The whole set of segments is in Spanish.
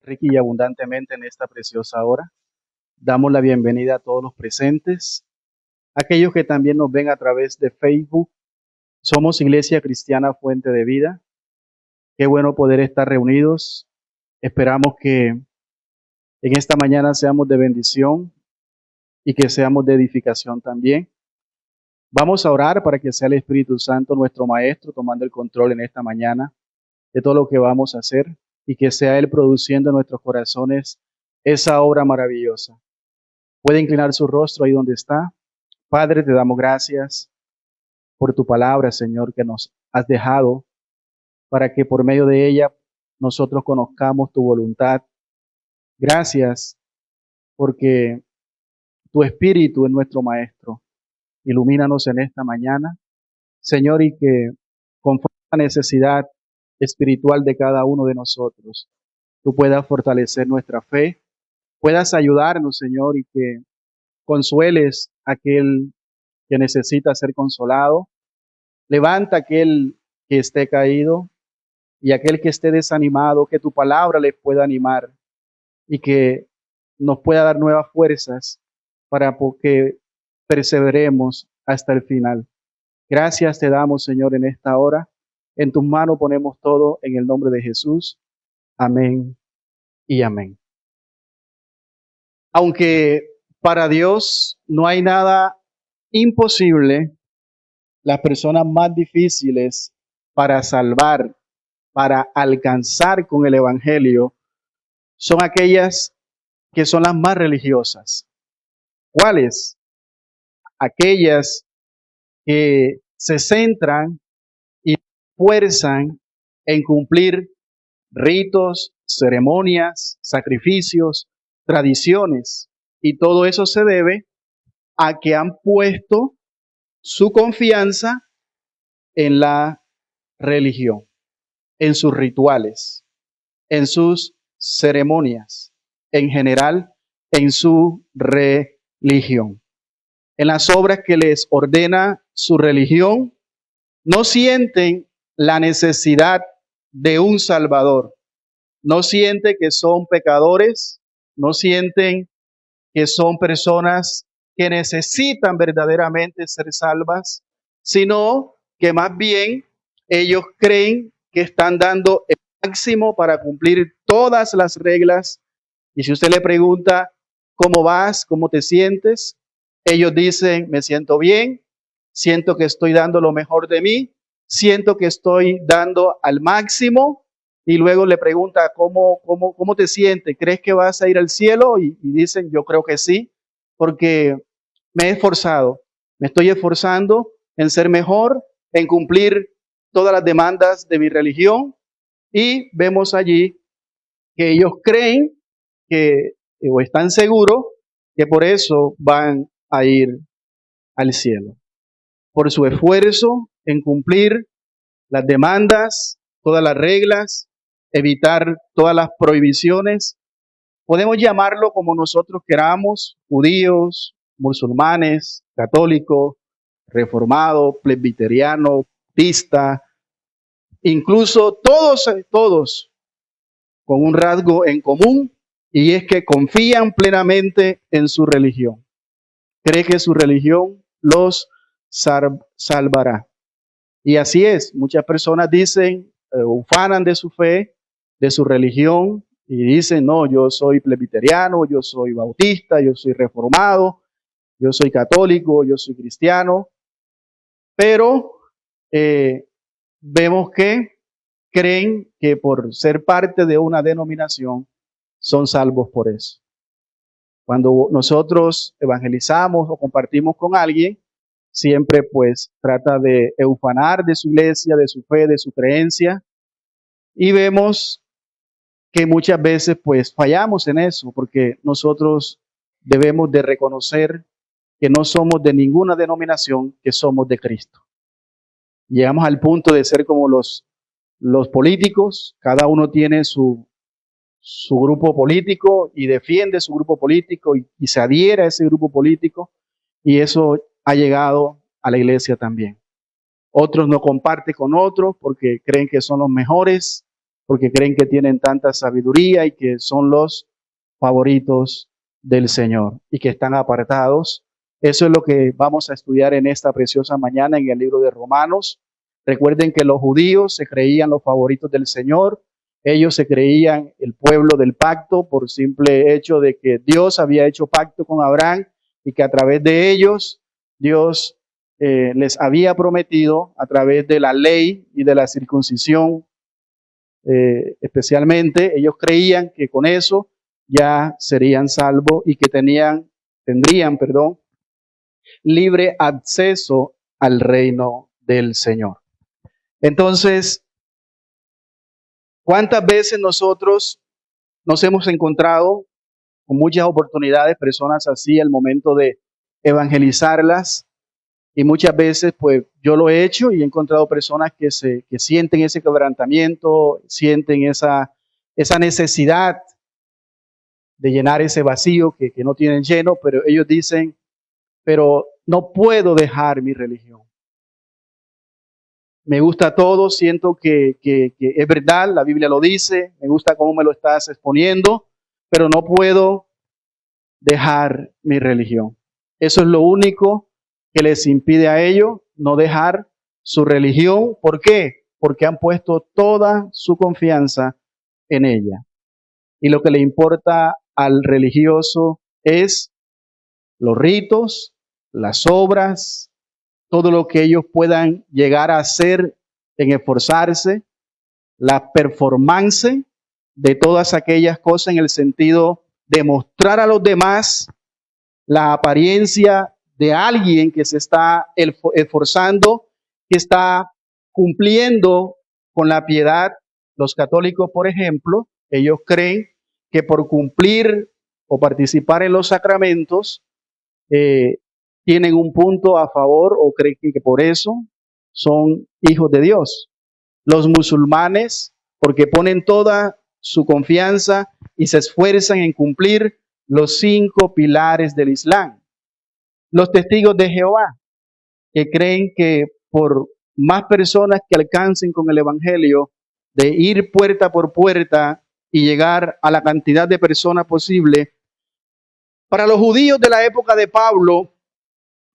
Rica y abundantemente en esta preciosa hora. Damos la bienvenida a todos los presentes, aquellos que también nos ven a través de Facebook. Somos Iglesia Cristiana Fuente de Vida. Qué bueno poder estar reunidos. Esperamos que en esta mañana seamos de bendición y que seamos de edificación también. Vamos a orar para que sea el Espíritu Santo nuestro Maestro tomando el control en esta mañana de todo lo que vamos a hacer y que sea Él produciendo en nuestros corazones esa obra maravillosa. Puede inclinar su rostro ahí donde está. Padre, te damos gracias por tu palabra, Señor, que nos has dejado para que por medio de ella nosotros conozcamos tu voluntad. Gracias porque tu Espíritu es nuestro Maestro. Ilumínanos en esta mañana, Señor, y que conforme a la necesidad espiritual de cada uno de nosotros, tú puedas fortalecer nuestra fe, puedas ayudarnos, Señor, y que consueles a aquel que necesita ser consolado. Levanta a aquel que esté caído y aquel que esté desanimado, que tu palabra le pueda animar y que nos pueda dar nuevas fuerzas para que perseveremos hasta el final. Gracias te damos, Señor, en esta hora. En tus manos ponemos todo en el nombre de Jesús. Amén y amén. Aunque para Dios no hay nada imposible, las personas más difíciles para salvar, para alcanzar con el Evangelio, son aquellas que son las más religiosas. ¿Cuáles? Aquellas que se centran y esfuerzan en cumplir ritos, ceremonias, sacrificios, tradiciones. Y todo eso se debe a que han puesto su confianza en la religión, en sus rituales, en sus ceremonias, en general, en su religión. En las obras que les ordena su religión, no sienten la necesidad de un Salvador, no sienten que son pecadores, no sienten que son personas que necesitan verdaderamente ser salvas, sino que más bien ellos creen que están dando el máximo para cumplir todas las reglas. Y si usted le pregunta, ¿cómo vas? ¿Cómo te sientes? Ellos dicen, me siento bien, siento que estoy dando lo mejor de mí, siento que estoy dando al máximo. Y luego le pregunta, ¿cómo te sientes? ¿Crees que vas a ir al cielo? Y dicen, yo creo que sí, porque me he esforzado, me estoy esforzando en ser mejor, en cumplir todas las demandas de mi religión. Y vemos allí que ellos creen que, o están seguros, que por eso van a ir al cielo. Por su esfuerzo en cumplir las demandas, todas las reglas, evitar todas las prohibiciones. Podemos llamarlo como nosotros queramos, judíos, musulmanes, católicos, reformados, presbiterianos, bautistas, incluso todos con un rasgo en común, y es que confían plenamente en su religión. Cree que su religión los salvará. Y así es, muchas personas dicen, ufanan de su fe, de su religión, y dicen, no, yo soy presbiteriano, yo soy bautista, yo soy reformado, yo soy católico, yo soy cristiano, pero vemos que creen que por ser parte de una denominación son salvos por eso. Cuando nosotros evangelizamos o compartimos con alguien, siempre pues trata de ufanar de su iglesia, de su fe, de su creencia, y vemos que muchas veces pues fallamos en eso, porque nosotros debemos de reconocer que no somos de ninguna denominación, que somos de Cristo. Llegamos al punto de ser como los políticos, cada uno tiene su grupo político y defiende su grupo político y se adhiere a ese grupo político, y eso ha llegado a la iglesia también. Otros no comparten con otros porque creen que son los mejores porque creen que tienen tanta sabiduría y que son los favoritos del Señor y que están apartados. Eso es lo que vamos a estudiar en esta preciosa mañana en el libro de Romanos. Recuerden que los judíos se creían los favoritos del Señor. Ellos se creían el pueblo del pacto por simple hecho de que Dios había hecho pacto con Abraham y que a través de ellos Dios les había prometido a través de la ley y de la circuncisión, especialmente, ellos creían que con eso ya serían salvos y que tendrían, libre acceso al reino del Señor. Entonces, ¿cuántas veces nosotros nos hemos encontrado con muchas oportunidades, personas así, al momento de evangelizarlas? Y muchas veces, pues, yo lo he hecho y he encontrado personas que sienten ese quebrantamiento, sienten esa necesidad de llenar ese vacío que no tienen lleno, pero ellos dicen, pero no puedo dejar mi religión. Me gusta todo, siento que es verdad, la Biblia lo dice, me gusta cómo me lo estás exponiendo, pero no puedo dejar mi religión. Eso es lo único que les impide a ellos no dejar su religión. ¿Por qué? Porque han puesto toda su confianza en ella. Y lo que le importa al religioso es los ritos, las obras, todo lo que ellos puedan llegar a hacer en esforzarse, la performance de todas aquellas cosas en el sentido de mostrar a los demás la apariencia de alguien que se está esforzando, que está cumpliendo con la piedad. Los católicos, por ejemplo, ellos creen que por cumplir o participar en los sacramentos tienen un punto a favor o creen que por eso son hijos de Dios. Los musulmanes, porque ponen toda su confianza y se esfuerzan en cumplir los 5 pilares del Islam. Los testigos de Jehová, que creen que por más personas que alcancen con el Evangelio, de ir puerta por puerta y llegar a la cantidad de personas posible, para los judíos de la época de Pablo,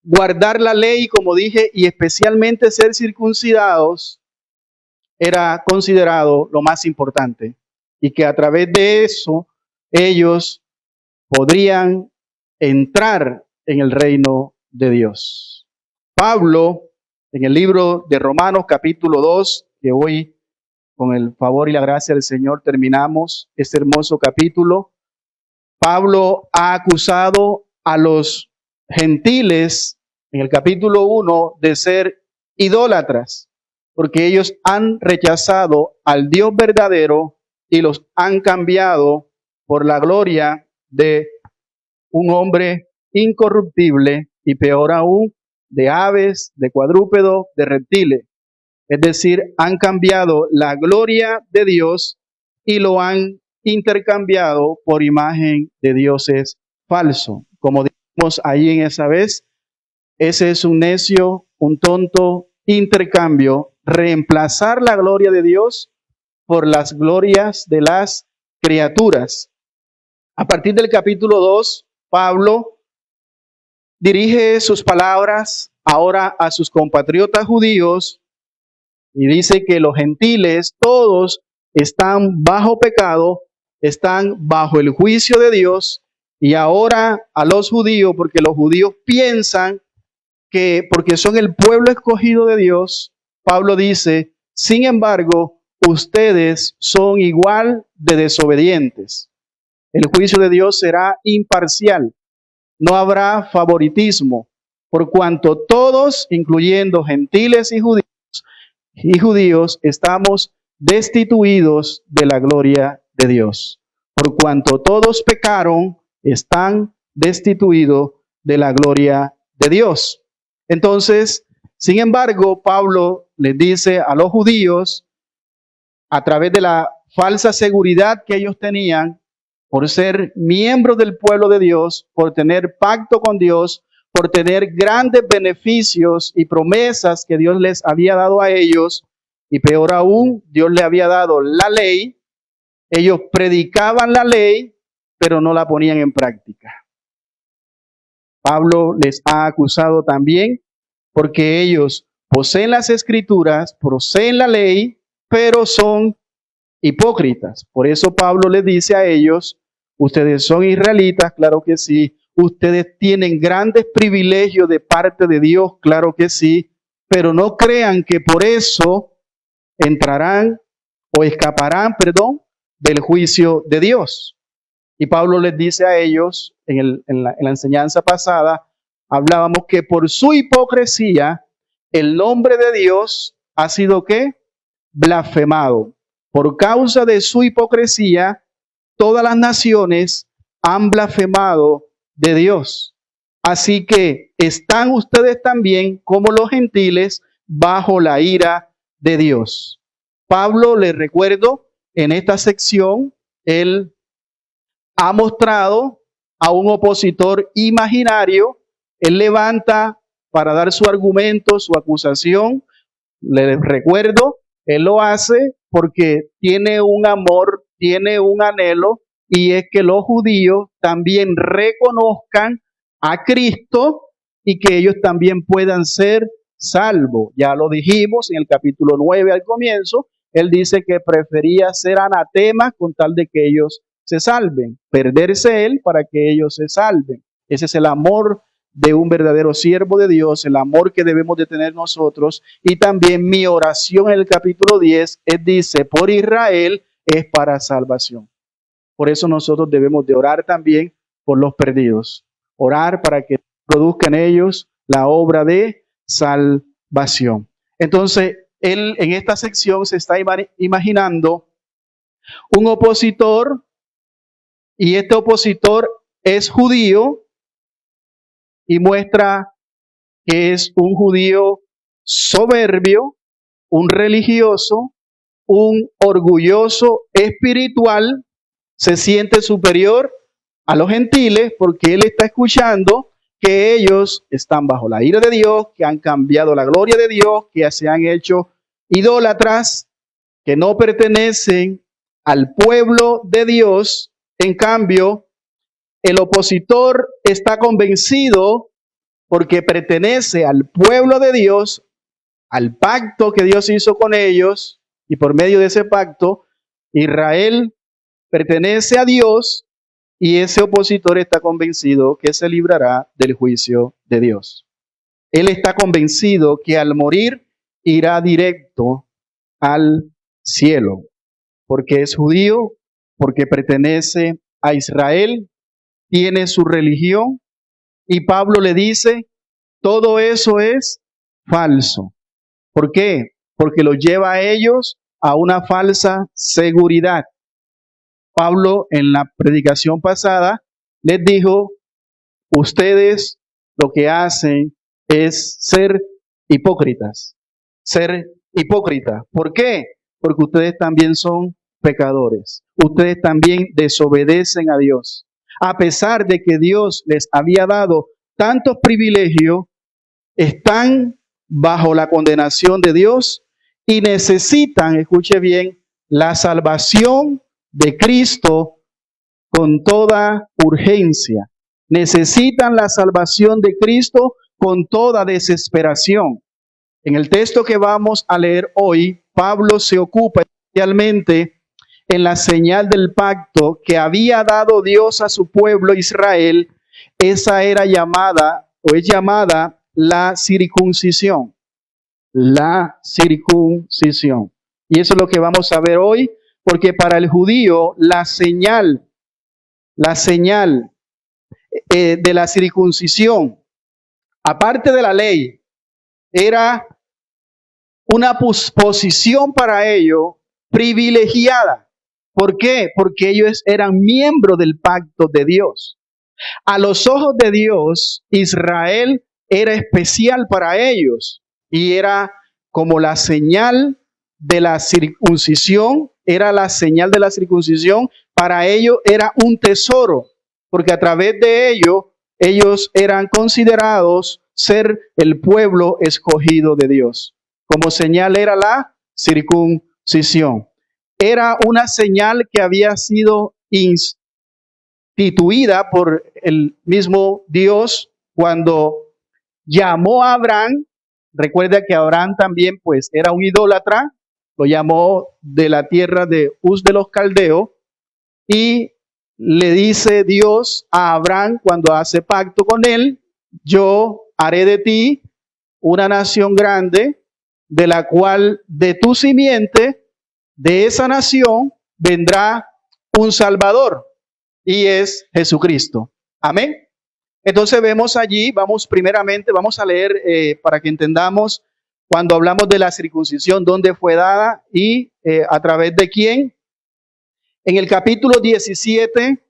guardar la ley, como dije, y especialmente ser circuncidados, era considerado lo más importante. Y que a través de eso ellos podrían entrar en el reino de Dios. Pablo, en el libro de Romanos capítulo 2, que hoy con el favor y la gracia del Señor terminamos este hermoso capítulo, Pablo ha acusado a los gentiles en el capítulo 1 de ser idólatras, porque ellos han rechazado al Dios verdadero y los han cambiado por la gloria de un hombre incorruptible y peor aún, de aves, de cuadrúpedos, de reptiles. Es decir, han cambiado la gloria de Dios y lo han intercambiado por imagen de dioses falsos. Como dijimos ahí en esa vez, ese es un necio, un tonto intercambio, reemplazar la gloria de Dios por las glorias de las criaturas. A partir del capítulo 2, Pablo dirige sus palabras ahora a sus compatriotas judíos y dice que los gentiles todos están bajo pecado, están bajo el juicio de Dios, y ahora a los judíos, porque los judíos piensan que porque son el pueblo escogido de Dios, Pablo dice, sin embargo, ustedes son igual de desobedientes. El juicio de Dios será imparcial. No habrá favoritismo, por cuanto todos, incluyendo gentiles y judíos, estamos destituidos de la gloria de Dios. Por cuanto todos pecaron, están destituidos de la gloria de Dios. Entonces, sin embargo, Pablo les dice a los judíos, a través de la falsa seguridad que ellos tenían, por ser miembros del pueblo de Dios, por tener pacto con Dios, por tener grandes beneficios y promesas que Dios les había dado a ellos, Y peor aún, Dios le había dado la ley, ellos predicaban la ley, pero no la ponían en práctica. Pablo les ha acusado también porque ellos poseen las escrituras, poseen la ley, pero son hipócritas. Por eso Pablo les dice a ellos, ustedes son israelitas, claro que sí, ustedes tienen grandes privilegios de parte de Dios, claro que sí, pero no crean que por eso entrarán o escaparán, del juicio de Dios. Y Pablo les dice a ellos, en la enseñanza pasada, hablábamos que por su hipocresía, el nombre de Dios ha sido ¿qué? Blasfemado. Por causa de su hipocresía, todas las naciones han blasfemado de Dios. Así que están ustedes también, como los gentiles, bajo la ira de Dios. Pablo, les recuerdo, en esta sección, él ha mostrado a un opositor imaginario. Él levanta para dar su argumento, su acusación. Les recuerdo, él lo hace porque tiene un amor, tiene un anhelo, y es que los judíos también reconozcan a Cristo y que ellos también puedan ser salvos. Ya lo dijimos en el capítulo 9 al comienzo, él dice que prefería ser anatema con tal de que ellos se salven, perderse él para que ellos se salven. Ese es el amor de un verdadero siervo de Dios, el amor que debemos de tener nosotros. Y también mi oración en el capítulo 10, dice, por Israel es para salvación. Por eso nosotros debemos de orar también por los perdidos. Orar para que produzca en ellos la obra de salvación. Entonces, él en esta sección se está imaginando un opositor, y este opositor es judío, y muestra que es un judío soberbio, un religioso, un orgulloso espiritual, se siente superior a los gentiles porque él está escuchando que ellos están bajo la ira de Dios, que han cambiado la gloria de Dios, que se han hecho idólatras, que no pertenecen al pueblo de Dios. En cambio, el opositor está convencido porque pertenece al pueblo de Dios, al pacto que Dios hizo con ellos, y por medio de ese pacto, Israel pertenece a Dios, y ese opositor está convencido que se librará del juicio de Dios. Él está convencido que al morir irá directo al cielo, porque es judío, porque pertenece a Israel, tiene su religión, y Pablo le dice, todo eso es falso. ¿Por qué? Porque los lleva a ellos a una falsa seguridad. Pablo en la predicación pasada les dijo, ustedes lo que hacen es ser hipócritas. Ser hipócritas. ¿Por qué? Porque ustedes también son pecadores. Ustedes también desobedecen a Dios. A pesar de que Dios les había dado tantos privilegios, están bajo la condenación de Dios y necesitan, escuche bien, la salvación de Cristo con toda urgencia. Necesitan la salvación de Cristo con toda desesperación. En el texto que vamos a leer hoy, Pablo se ocupa especialmente en la señal del pacto que había dado Dios a su pueblo Israel. Esa era llamada, o es llamada, la circuncisión. La circuncisión. Y eso es lo que vamos a ver hoy, porque para el judío la señal de la circuncisión, aparte de la ley, era una posición para ellos privilegiada. ¿Por qué? Porque ellos eran miembros del pacto de Dios. A los ojos de Dios, Israel era especial para ellos y era como la señal de la circuncisión, era la señal de la circuncisión, para ellos era un tesoro, porque a través de ellos eran considerados ser el pueblo escogido de Dios. Como señal era la circuncisión. Era una señal que había sido instituida por el mismo Dios cuando llamó a Abraham. Recuerda que Abraham también pues era un idólatra, lo llamó de la tierra de Uz de los Caldeos, y le dice Dios a Abraham cuando hace pacto con él: yo haré de ti una nación grande, de la cual de tu simiente, de esa nación, vendrá un Salvador, y es Jesucristo. Amén. Entonces vemos allí, vamos a leer para que entendamos cuando hablamos de la circuncisión, dónde fue dada y a través de quién. En el capítulo 17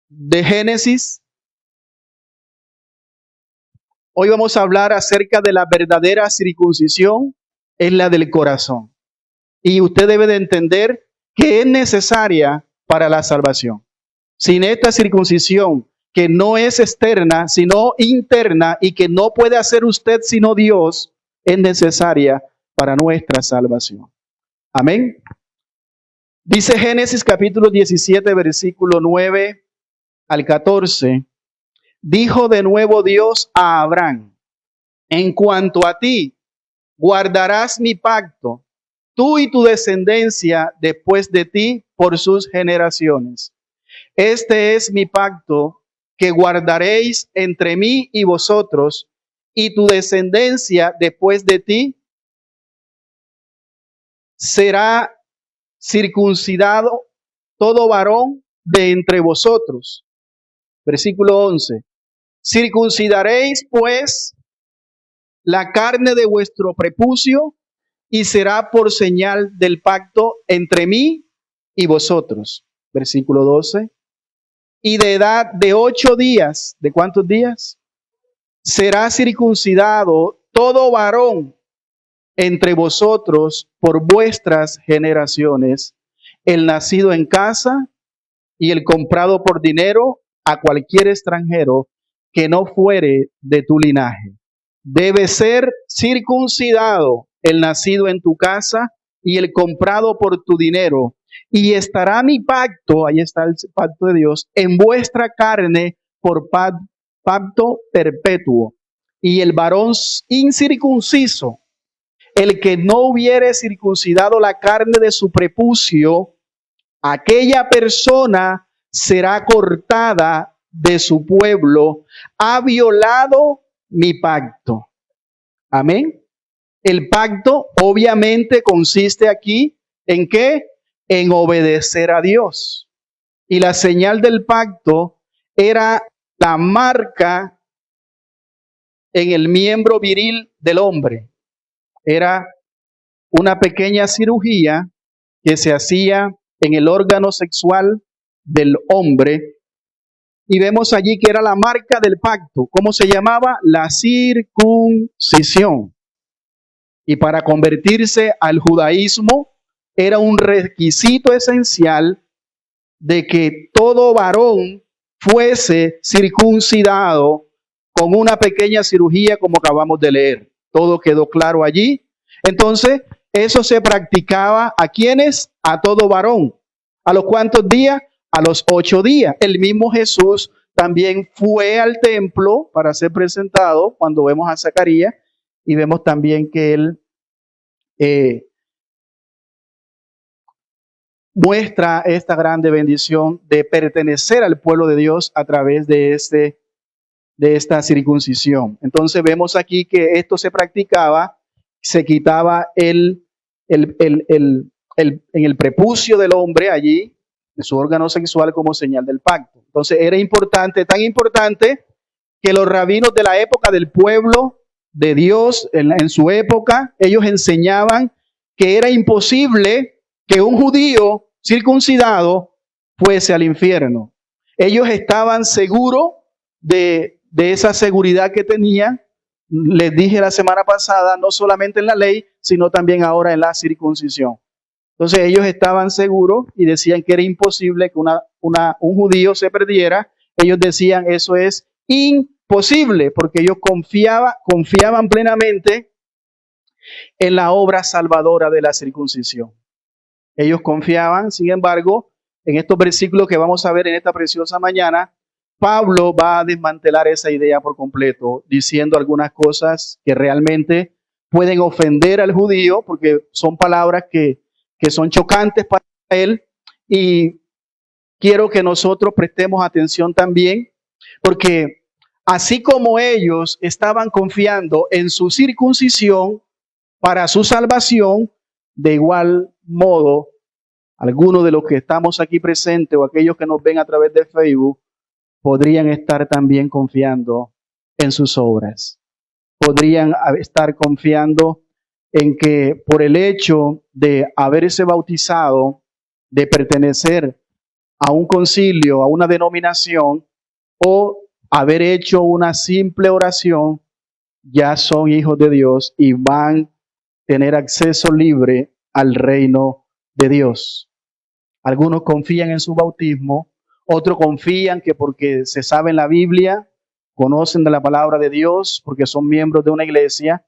de Génesis, hoy vamos a hablar acerca de la verdadera circuncisión, es la del corazón. Y usted debe de entender que es necesaria para la salvación. Sin esta circuncisión, que no es externa, sino interna, y que no puede hacer usted sino Dios, es necesaria para nuestra salvación. Amén. Dice Génesis capítulo 17, versículo 9 al 14. Dijo de nuevo Dios a Abraham: en cuanto a ti, guardarás mi pacto, tú y tu descendencia después de ti por sus generaciones. Este es mi pacto que guardaréis entre mí y vosotros y tu descendencia después de ti. Será circuncidado todo varón de entre vosotros. Versículo 11. Circuncidaréis pues la carne de vuestro prepucio y será por señal del pacto entre mí y vosotros. Versículo 12. Y de edad de 8 días, ¿de cuántos días? Será circuncidado todo varón entre vosotros por vuestras generaciones, el nacido en casa y el comprado por dinero a cualquier extranjero que no fuere de tu linaje. Debe ser circuncidado el nacido en tu casa y el comprado por tu dinero. Y estará mi pacto, ahí está el pacto de Dios, en vuestra carne por pacto perpetuo. Y el varón incircunciso, el que no hubiere circuncidado la carne de su prepucio, aquella persona será cortada de su pueblo, ha violado mi pacto. Amén. El pacto obviamente consiste aquí en ¿qué? En obedecer a Dios. Y la señal del pacto era la marca en el miembro viril del hombre. Era una pequeña cirugía que se hacía en el órgano sexual del hombre. Y vemos allí que era la marca del pacto. ¿Cómo se llamaba? La circuncisión. Y para convertirse al judaísmo era un requisito esencial de que todo varón fuese circuncidado con una pequeña cirugía como acabamos de leer. Todo quedó claro allí. Entonces, eso se practicaba ¿a quiénes? A todo varón. ¿A los cuántos días? A los 8 días. El mismo Jesús también fue al templo para ser presentado cuando vemos a Zacarías y vemos también que él muestra esta grande bendición de pertenecer al pueblo de Dios a través de esta circuncisión. Entonces vemos aquí que esto se practicaba, se quitaba en el prepucio del hombre allí, de su órgano sexual como señal del pacto. Entonces era importante, tan importante, que los rabinos de la época del pueblo de Dios, en su época, ellos enseñaban que era imposible que un judío circuncidado fuese al infierno. Ellos estaban seguros de esa seguridad que tenían. Les dije la semana pasada, no solamente en la ley, sino también ahora en la circuncisión. Entonces ellos estaban seguros y decían que era imposible que un judío se perdiera. Ellos decían eso es imposible porque ellos confiaban plenamente en la obra salvadora de la circuncisión. Ellos confiaban, sin embargo, en estos versículos que vamos a ver en esta preciosa mañana, Pablo va a desmantelar esa idea por completo, diciendo algunas cosas que realmente pueden ofender al judío, porque son palabras que son chocantes para él, y quiero que nosotros prestemos atención también, porque así como ellos estaban confiando en su circuncisión para su salvación, de igual modo, algunos de los que estamos aquí presentes o aquellos que nos ven a través de Facebook podrían estar también confiando en sus obras. Podrían estar confiando en que por el hecho de haberse bautizado, de pertenecer a un concilio, a una denominación, o haber hecho una simple oración, ya son hijos de Dios y van a tener acceso libre al reino de Dios. Algunos confían en su bautismo, otros confían que porque se saben la Biblia, conocen de la palabra de Dios, porque son miembros de una iglesia,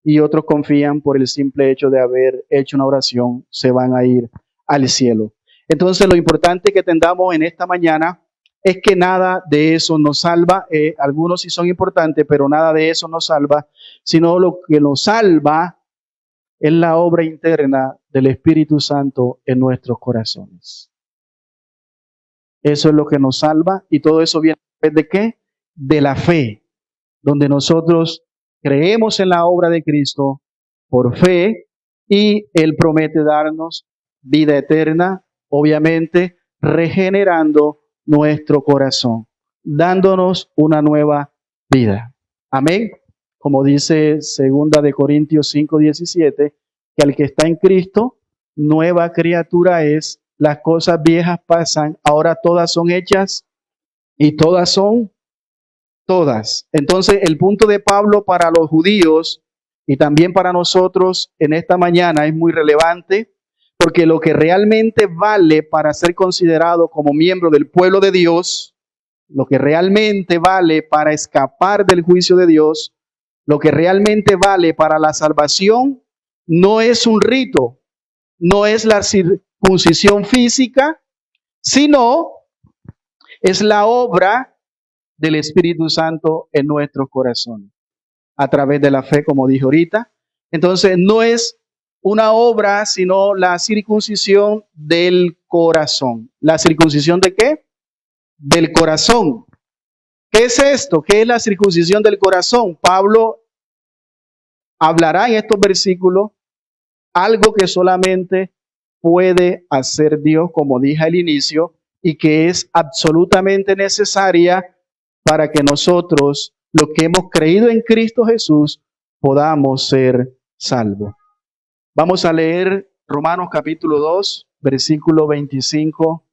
y otros confían por el simple hecho de haber hecho una oración, se van a ir al cielo. Entonces, lo importante que tengamos en esta mañana es que nada de eso nos salva. Algunos sí son importantes, pero nada de eso nos salva, sino lo que nos salva es la obra interna del Espíritu Santo en nuestros corazones. Eso es lo que nos salva, y todo eso viene ¿de qué? De la fe, donde nosotros creemos en la obra de Cristo por fe, y Él promete darnos vida eterna, obviamente regenerando nuestro corazón, dándonos una nueva vida. Amén. Como dice 2 Corintios 5:17, que al que está en Cristo, nueva criatura es, las cosas viejas pasan, ahora todas son hechas y todas son todas. Entonces, el punto de Pablo para los judíos y también para nosotros en esta mañana es muy relevante, porque lo que realmente vale para ser considerado como miembro del pueblo de Dios, lo que realmente vale para escapar del juicio de Dios, lo que realmente vale para la salvación, no es un rito, no es la circuncisión física, sino es la obra del Espíritu Santo en nuestros corazones, a través de la fe, como dije ahorita. Entonces, no es una obra, sino la circuncisión del corazón. ¿La circuncisión de qué? Del corazón. ¿Qué es esto? ¿Qué es la circuncisión del corazón? Pablo hablará en estos versículos algo que solamente puede hacer Dios, como dije al inicio, y que es absolutamente necesaria para que nosotros, los que hemos creído en Cristo Jesús, podamos ser salvos. Vamos a leer Romanos capítulo 2, versículo 25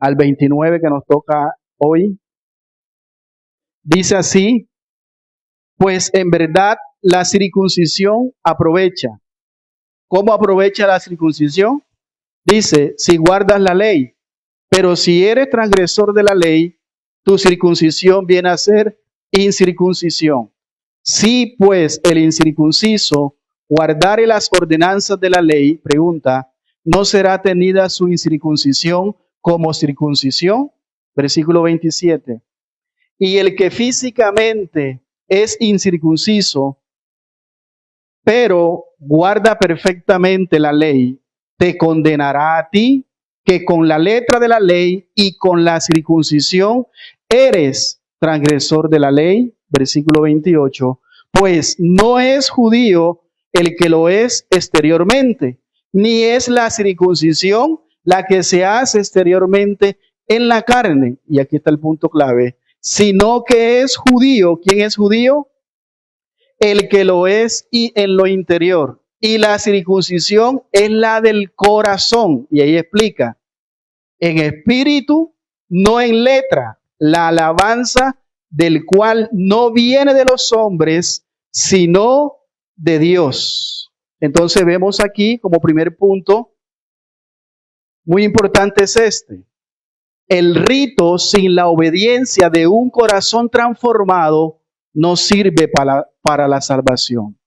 al 29 que nos toca hoy. Dice así: pues en verdad la circuncisión aprovecha. ¿Cómo aprovecha la circuncisión? Dice, si guardas la ley, pero si eres transgresor de la ley, tu circuncisión viene a ser incircuncisión. Si pues el incircunciso guardare las ordenanzas de la ley, pregunta, ¿no será tenida su incircuncisión como circuncisión? Versículo 27. Y el que físicamente es incircunciso, pero guarda perfectamente la ley, te condenará a ti, que con la letra de la ley y con la circuncisión eres transgresor de la ley. Versículo 28. Pues no es judío el que lo es exteriormente, ni es la circuncisión la que se hace exteriormente en la carne. Y aquí está el punto clave. Sino que es judío. ¿Quién es judío? El que lo es y en lo interior. Y la circuncisión es la del corazón. Y ahí explica, en espíritu, no en letra, la alabanza del cual no viene de los hombres, sino de Dios. Entonces vemos aquí como primer punto, muy importante es este. El rito sin la obediencia de un corazón transformado no sirve para la salvación.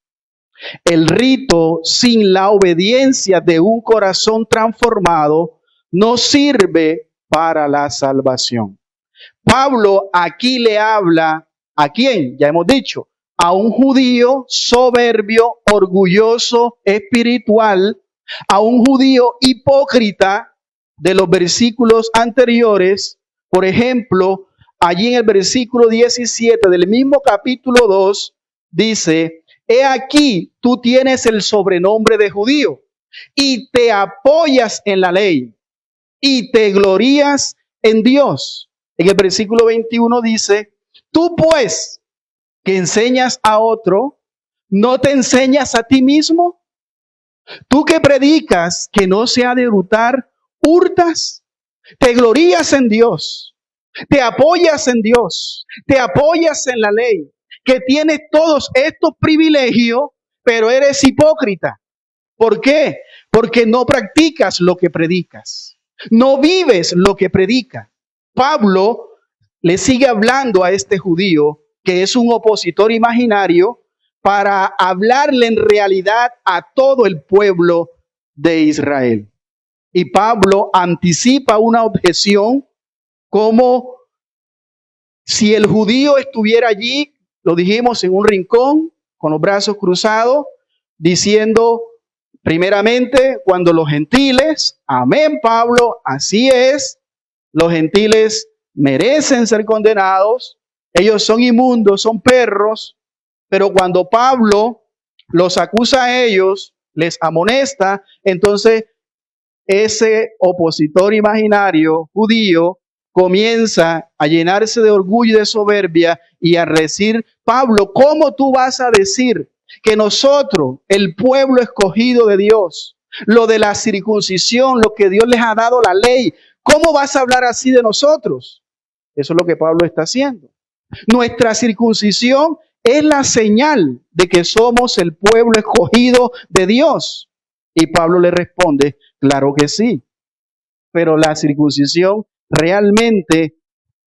El rito sin la obediencia de un corazón transformado no sirve para la salvación. Pablo aquí le habla, ¿a quién? Ya hemos dicho, a un judío soberbio, orgulloso, espiritual, a un judío hipócrita de los versículos anteriores. Por ejemplo, allí en el versículo 17 del mismo capítulo 2 dice: he aquí, tú tienes el sobrenombre de judío y te apoyas en la ley y te glorías en Dios. En el versículo 21 dice: tú pues que enseñas a otro, ¿no te enseñas a ti mismo? Tú que predicas que no se ha de hurtar, hurtas. Te glorías en Dios, te apoyas en Dios, te apoyas en la ley, que tienes todos estos privilegios, pero eres hipócrita. ¿Por qué? Porque no practicas lo que predicas, no vives lo que predica. Pablo le sigue hablando a este judío, que es un opositor imaginario, para hablarle en realidad a todo el pueblo de Israel. Y Pablo anticipa una objeción, como si el judío estuviera allí, lo dijimos, en un rincón, con los brazos cruzados, diciendo: primeramente, cuando los gentiles, amén, Pablo, así es, los gentiles merecen ser condenados, ellos son inmundos, son perros, pero cuando Pablo los acusa a ellos, les amonesta, entonces ese opositor imaginario judío comienza a llenarse de orgullo y de soberbia y a decir: Pablo, ¿cómo tú vas a decir que nosotros, el pueblo escogido de Dios, lo de la circuncisión, lo que Dios les ha dado la ley, cómo vas a hablar así de nosotros? Eso es lo que Pablo está haciendo. Nuestra circuncisión es la señal de que somos el pueblo escogido de Dios. Y Pablo le responde: claro que sí, pero la circuncisión realmente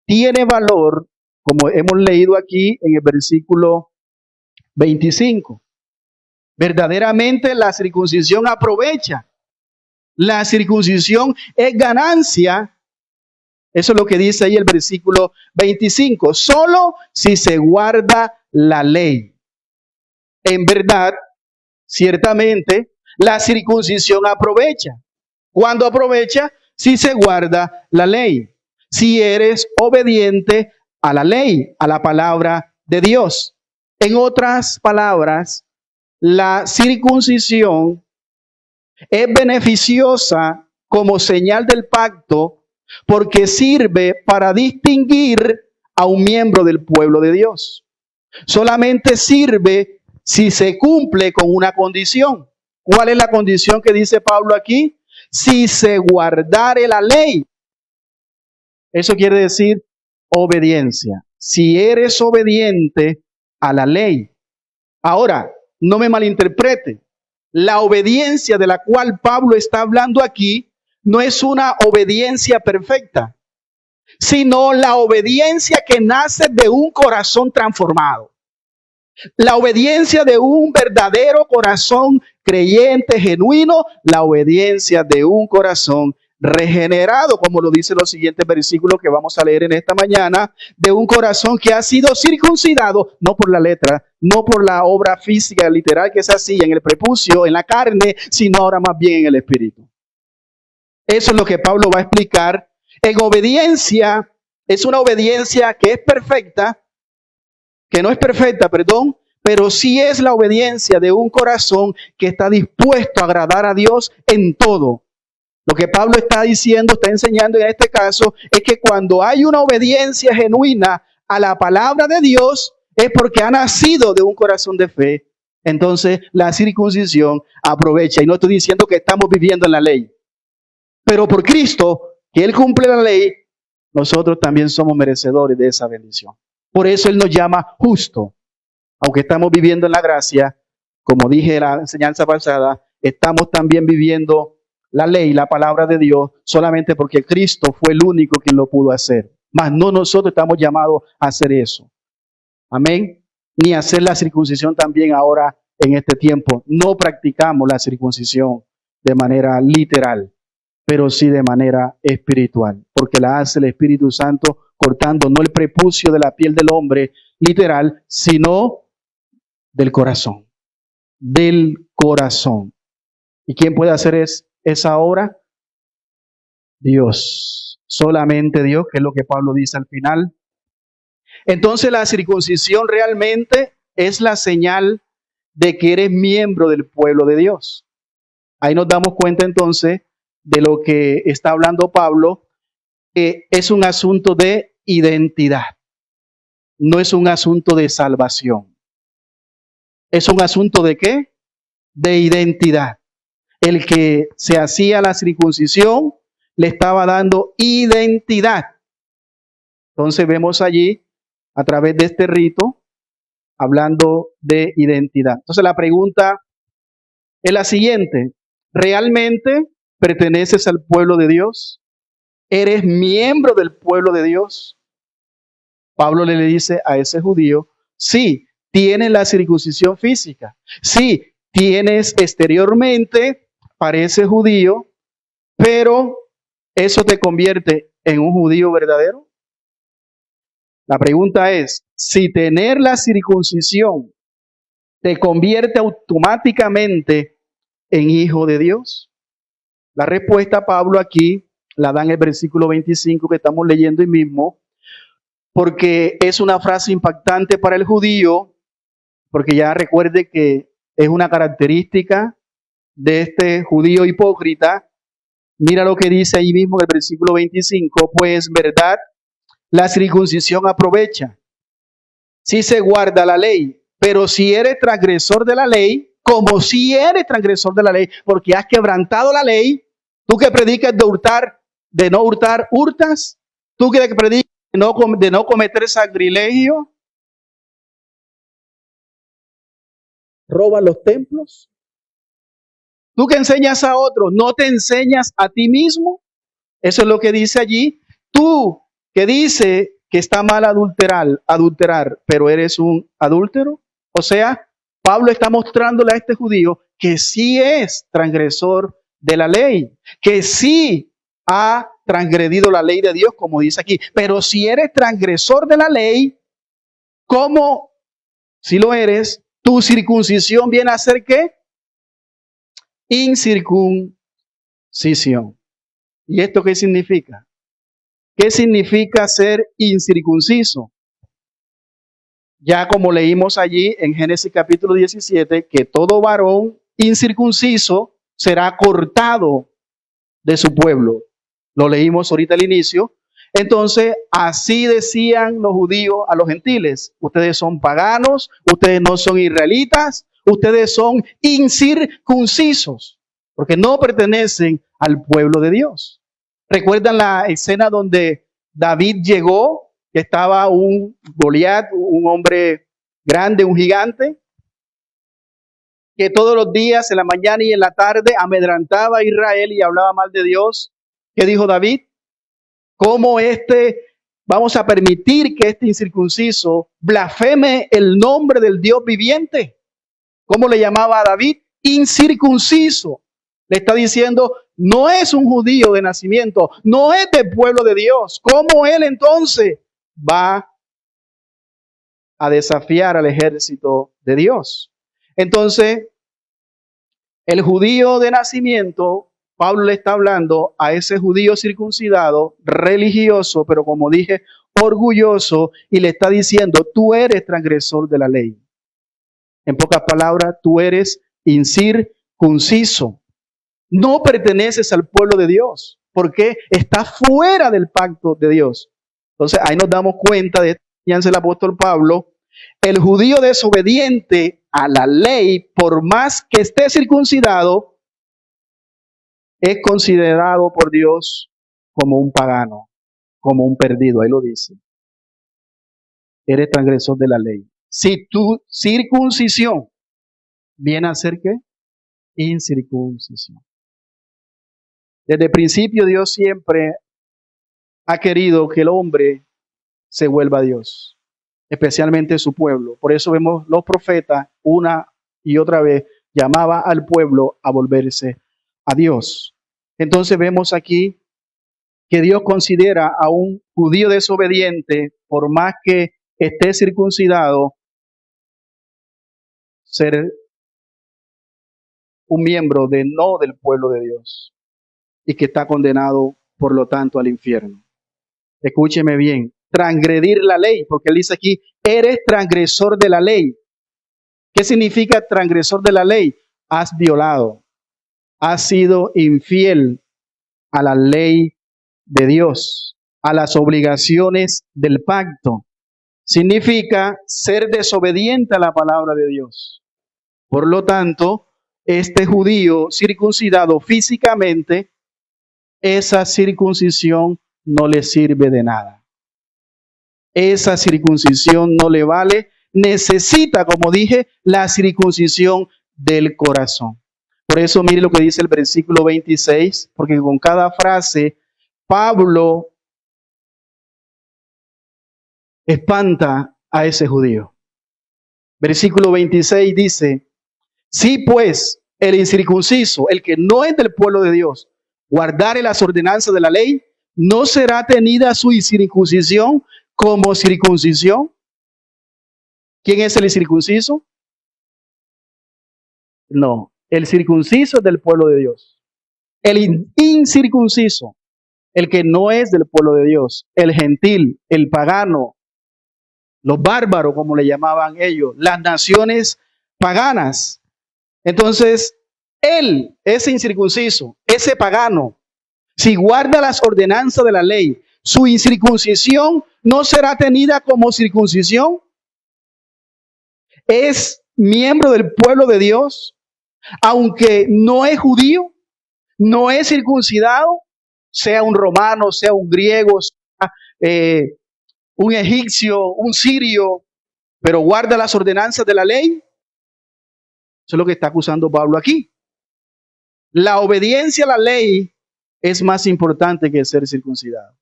tiene valor, como hemos leído aquí en el versículo 25. Verdaderamente la circuncisión aprovecha. La circuncisión es ganancia. Eso es lo que dice ahí el versículo 25. Solo si se guarda la ley. En verdad, ciertamente, la circuncisión aprovecha. ¿Cuándo aprovecha? Si se guarda la ley. Si eres obediente a la ley, a la palabra de Dios. En otras palabras, la circuncisión es beneficiosa como señal del pacto, porque sirve para distinguir a un miembro del pueblo de Dios. Solamente sirve si se cumple con una condición. ¿Cuál es la condición que dice Pablo aquí? Si se guardare la ley. Eso quiere decir obediencia. Si eres obediente a la ley. Ahora, no me malinterprete. La obediencia de la cual Pablo está hablando aquí no es una obediencia perfecta, sino la obediencia que nace de un corazón transformado. La obediencia de un verdadero corazón creyente, genuino, la obediencia de un corazón regenerado, como lo dice los siguientes versículos que vamos a leer en esta mañana, de un corazón que ha sido circuncidado, no por la letra, no por la obra física, literal que se hacía en el prepucio, en la carne, sino ahora más bien en el espíritu. Eso es lo que Pablo va a explicar. En obediencia, es una obediencia que es perfecta, que no es perfecta, perdón, pero sí es la obediencia de un corazón que está dispuesto a agradar a Dios en todo. Lo que Pablo está diciendo, está enseñando en este caso, es que cuando hay una obediencia genuina a la palabra de Dios, es porque ha nacido de un corazón de fe. Entonces la circuncisión aprovecha. Y no estoy diciendo que estamos viviendo en la ley, pero por Cristo, que Él cumple la ley, nosotros también somos merecedores de esa bendición. Por eso Él nos llama justo. Aunque estamos viviendo en la gracia, como dije en la enseñanza pasada, estamos también viviendo la ley, la palabra de Dios, solamente porque Cristo fue el único quien lo pudo hacer. Mas no nosotros estamos llamados a hacer eso. Amén. Ni hacer la circuncisión también ahora en este tiempo no practicamos la circuncisión de manera literal, pero sí de manera espiritual, porque la hace el Espíritu Santo cortando no el prepucio de la piel del hombre literal, sino del corazón, del corazón. ¿Y quién puede hacer esa obra? Dios, solamente Dios, que es lo que Pablo dice al final. Entonces la circuncisión realmente es la señal de que eres miembro del pueblo de Dios. Ahí nos damos cuenta entonces de lo que está hablando Pablo, que es un asunto de identidad, no es un asunto de salvación. ¿Es un asunto de qué? De identidad. El que se hacía la circuncisión le estaba dando identidad. Entonces vemos allí, a través de este rito, hablando de identidad. Entonces la pregunta es la siguiente: ¿realmente perteneces al pueblo de Dios? ¿Eres miembro del pueblo de Dios? Pablo le dice a ese judío: sí, tienes la circuncisión física, sí, tienes exteriormente, parece judío, pero ¿eso te convierte en un judío verdadero? La pregunta es, si tener la circuncisión te convierte automáticamente en hijo de Dios. La respuesta Pablo aquí la da en el versículo 25 que estamos leyendo hoy mismo, porque es una frase impactante para el judío, porque ya recuerde que es una característica de este judío hipócrita. Mira lo que dice ahí mismo en el versículo 25, pues verdad, la circuncisión aprovecha si se guarda la ley, pero si eres transgresor de la ley, como si eres transgresor de la ley, porque has quebrantado la ley, tú que predicas de hurtar, de no hurtar, hurtas, tú que predicas de no cometer sacrilegio, robas los templos, tú que enseñas a otros, no te enseñas a ti mismo. Eso es lo que dice allí. Tú que dice que está mal adulterar, pero eres un adúltero. O sea, Pablo está mostrándole a este judío que sí es transgresor de la ley, que sí ha transgredido la ley de Dios, como dice aquí. Pero si eres transgresor de la ley, ¿cómo si lo eres? Tu circuncisión viene a ser ¿qué? Incircuncisión. ¿Y esto qué significa? ¿Qué significa ser incircunciso? Ya como leímos allí en Génesis capítulo 17, que todo varón incircunciso será cortado de su pueblo. Lo leímos ahorita al inicio. Entonces, así decían los judíos a los gentiles: ustedes son paganos, ustedes no son israelitas, ustedes son incircuncisos, porque no pertenecen al pueblo de Dios. ¿Recuerdan la escena donde David llegó, que estaba un Goliat, un hombre grande, un gigante, que todos los días, en la mañana y en la tarde, amedrantaba a Israel y hablaba mal de Dios? ¿Qué dijo David? ¿Cómo vamos a permitir que este incircunciso blasfeme el nombre del Dios viviente? ¿Cómo le llamaba a David? Incircunciso. Le está diciendo, no es un judío de nacimiento, no es del pueblo de Dios. ¿Cómo él entonces va a desafiar al ejército de Dios? Entonces, el judío de nacimiento, Pablo le está hablando a ese judío circuncidado, religioso, pero como dije, orgulloso, y le está diciendo, tú eres transgresor de la ley. En pocas palabras, tú eres incircunciso. No perteneces al pueblo de Dios, porque estás fuera del pacto de Dios. Entonces, ahí nos damos cuenta de esta enseñanza del apóstol Pablo. El judío desobediente a la ley, por más que esté circuncidado, es considerado por Dios como un pagano, como un perdido. Ahí lo dice. Eres transgresor de la ley. Si tu circuncisión viene a ser ¿qué? Incircuncisión. Desde el principio Dios siempre ha querido que el hombre se vuelva a Dios, especialmente su pueblo. Por eso vemos los profetas una y otra vez llamaba al pueblo a volverse a Dios. Entonces vemos aquí que Dios considera a un judío desobediente, por más que esté circuncidado, ser un miembro no del pueblo de Dios y que está condenado, por lo tanto, al infierno. Escúcheme bien, transgredir la ley, porque él dice aquí, eres transgresor de la ley. ¿Qué significa transgresor de la ley? Has violado, has sido infiel a la ley de Dios, a las obligaciones del pacto. Significa ser desobediente a la palabra de Dios. Por lo tanto, este judío circuncidado físicamente, esa circuncisión no le sirve de nada. Esa circuncisión no le vale. Necesita, como dije, la circuncisión del corazón. Por eso mire lo que dice el versículo 26, porque con cada frase Pablo espanta a ese judío. Versículo 26 dice, si pues el incircunciso, el que no es del pueblo de Dios, guardare las ordenanzas de la ley, ¿no será tenida su incircuncisión como circuncisión? ¿Quién es el incircunciso? No, el circunciso es del pueblo de Dios. El incircunciso, el que no es del pueblo de Dios, el gentil, el pagano, los bárbaros, como le llamaban ellos, las naciones paganas. Entonces, él, ese incircunciso, ese pagano, si guarda las ordenanzas de la ley, su incircuncisión no será tenida como circuncisión. Es miembro del pueblo de Dios, aunque no es judío, no es circuncidado, sea un romano, sea un griego, sea un egipcio, un sirio, pero guarda las ordenanzas de la ley. Eso es lo que está acusando Pablo aquí. La obediencia a la ley es más importante que ser circuncidado.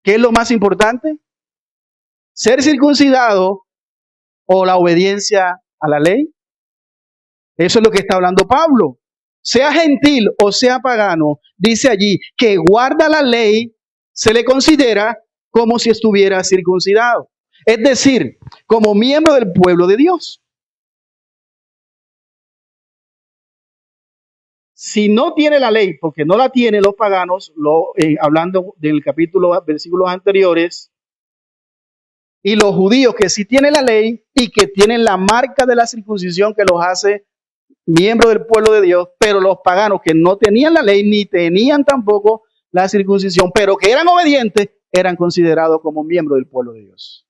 ¿Qué es lo más importante? ¿Ser circuncidado o la obediencia a la ley? Eso es lo que está hablando Pablo. Sea gentil o sea pagano, dice allí que guarda la ley, se le considera como si estuviera circuncidado. Es decir, como miembro del pueblo de Dios. Si no tiene la ley, porque no la tienen los paganos, hablando del capítulo, versículos anteriores, y los judíos que sí tienen la ley y que tienen la marca de la circuncisión que los hace miembros del pueblo de Dios, pero los paganos que no tenían la ley ni tenían tampoco la circuncisión, pero que eran obedientes, eran considerados como miembros del pueblo de Dios.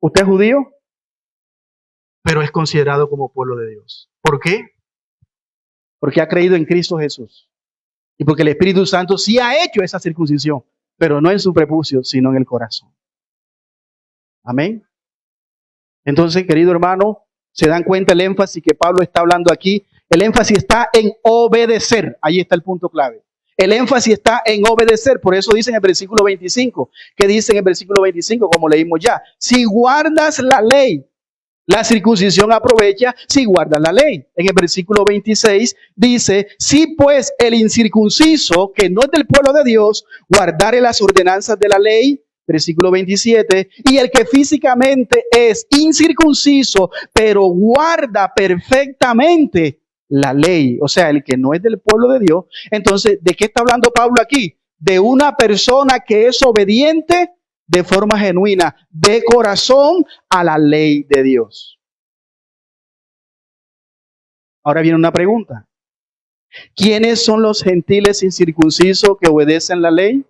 Usted es judío, pero es considerado como pueblo de Dios. ¿Por qué? Porque ha creído en Cristo Jesús. Y porque el Espíritu Santo sí ha hecho esa circuncisión, pero no en su prepucio, sino en el corazón. Amén. Entonces, querido hermano, se dan cuenta el énfasis que Pablo está hablando aquí. El énfasis está en obedecer. Ahí está el punto clave. El énfasis está en obedecer. Por eso dice en el versículo 25. ¿Qué dice en el versículo 25? Como leímos ya. Si guardas la ley, la circuncisión aprovecha si guardas la ley. En el versículo 26 dice, si pues el incircunciso, que no es del pueblo de Dios, guardare las ordenanzas de la ley, versículo 27, y el que físicamente es incircunciso, pero guarda perfectamente la ley, o sea, el que no es del pueblo de Dios. Entonces, ¿de qué está hablando Pablo aquí? De una persona que es obediente de forma genuina, de corazón, a la ley de Dios. Ahora viene una pregunta. ¿Quiénes son los gentiles incircuncisos que obedecen la ley?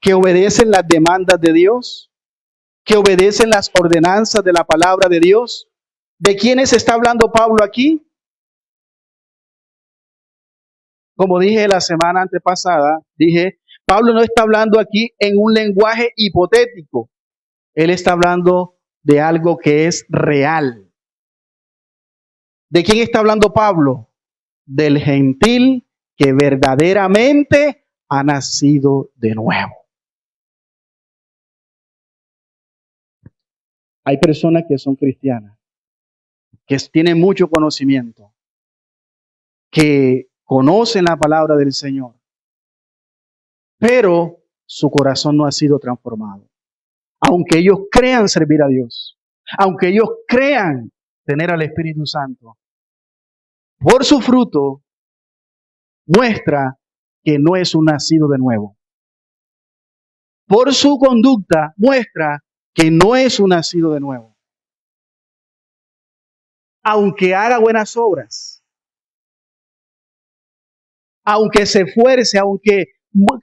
¿Que obedecen las demandas de Dios? ¿Que obedecen las ordenanzas de la palabra de Dios? ¿De quiénes está hablando Pablo aquí? Como dije la semana antepasada, dije, Pablo no está hablando aquí en un lenguaje hipotético. Él está hablando de algo que es real. ¿De quién está hablando Pablo? Del gentil que verdaderamente ha nacido de nuevo. Hay personas que son cristianas, que tienen mucho conocimiento, que conocen la palabra del Señor, pero su corazón no ha sido transformado. Aunque ellos crean servir a Dios, aunque ellos crean tener al Espíritu Santo, por su fruto muestra que no es un nacido de nuevo. Por su conducta muestra que no es un nacido de nuevo. Aunque haga buenas obras, aunque se esfuerce, aunque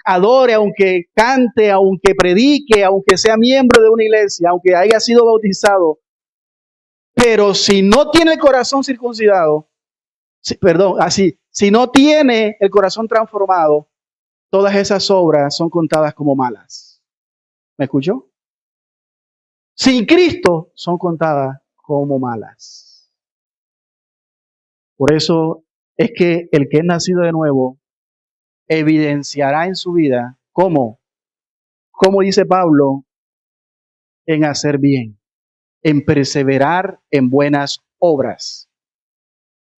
adore, aunque cante, aunque predique, aunque sea miembro de una iglesia, aunque haya sido bautizado, pero si no tiene el corazón circuncidado, si no tiene el corazón transformado, todas esas obras son contadas como malas. ¿Me escuchó? Sin Cristo son contadas como malas. Por eso es que el que es nacido de nuevo evidenciará en su vida cómo dice Pablo, en hacer bien, en perseverar en buenas obras.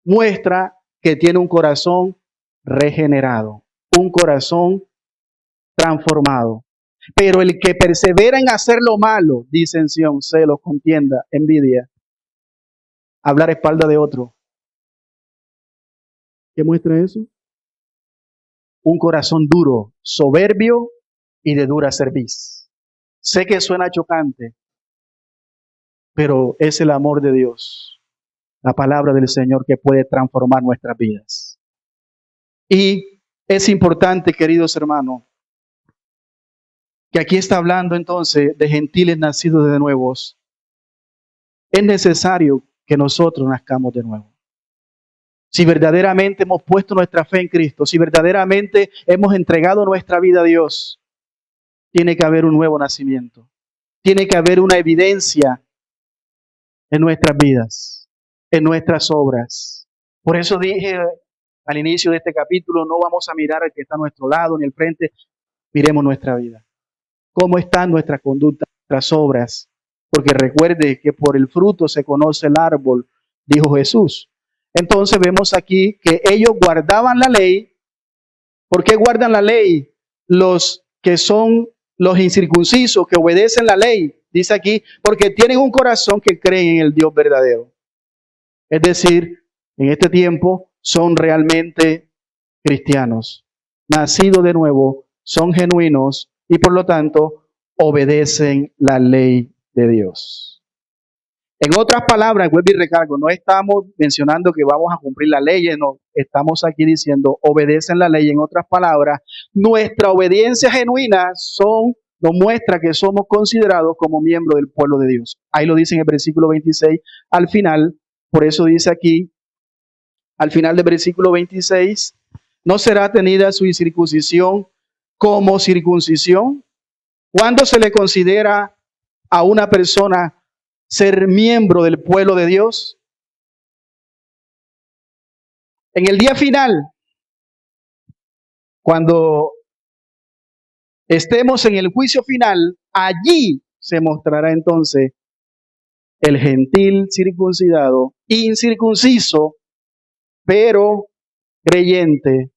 Muestra que tiene un corazón regenerado, un corazón transformado. Pero el que persevera en hacer lo malo, disensión, celos, contienda, envidia, hablar a espalda de otro. ¿Qué muestra eso? Un corazón duro, soberbio y de dura cerviz. Sé que suena chocante, pero es el amor de Dios, la palabra del Señor que puede transformar nuestras vidas. Y es importante, queridos hermanos, que aquí está hablando entonces de gentiles nacidos de nuevos. Es necesario que nosotros nazcamos de nuevo. Si verdaderamente hemos puesto nuestra fe en Cristo, si verdaderamente hemos entregado nuestra vida a Dios, tiene que haber un nuevo nacimiento. Tiene que haber una evidencia en nuestras vidas, en nuestras obras. Por eso dije al inicio de este capítulo, no vamos a mirar al que está a nuestro lado ni al frente, miremos nuestra vida. ¿Cómo están nuestras conductas, nuestras obras? Porque recuerde que por el fruto se conoce el árbol, dijo Jesús. Entonces vemos aquí que ellos guardaban la ley. ¿Por qué guardan la ley? Los que son los incircuncisos, que obedecen la ley. Dice aquí, porque tienen un corazón que cree en el Dios verdadero. Es decir, en este tiempo son realmente cristianos, nacidos de nuevo, son genuinos y por lo tanto obedecen la ley de Dios. En otras palabras, vuelvo y recargo, no estamos mencionando que vamos a cumplir la ley, no, estamos aquí diciendo obedecen la ley. En otras palabras, nuestra obediencia genuina nos muestra que somos considerados como miembros del pueblo de Dios. Ahí lo dice en el versículo 26 al final, por eso dice aquí, al final del versículo 26, no será tenida su circuncisión como circuncisión. ¿Cuándo se le considera a una persona ser miembro del pueblo de Dios? En el día final, cuando estemos en el juicio final, allí se mostrará entonces el gentil circuncidado, incircunciso, pero creyente,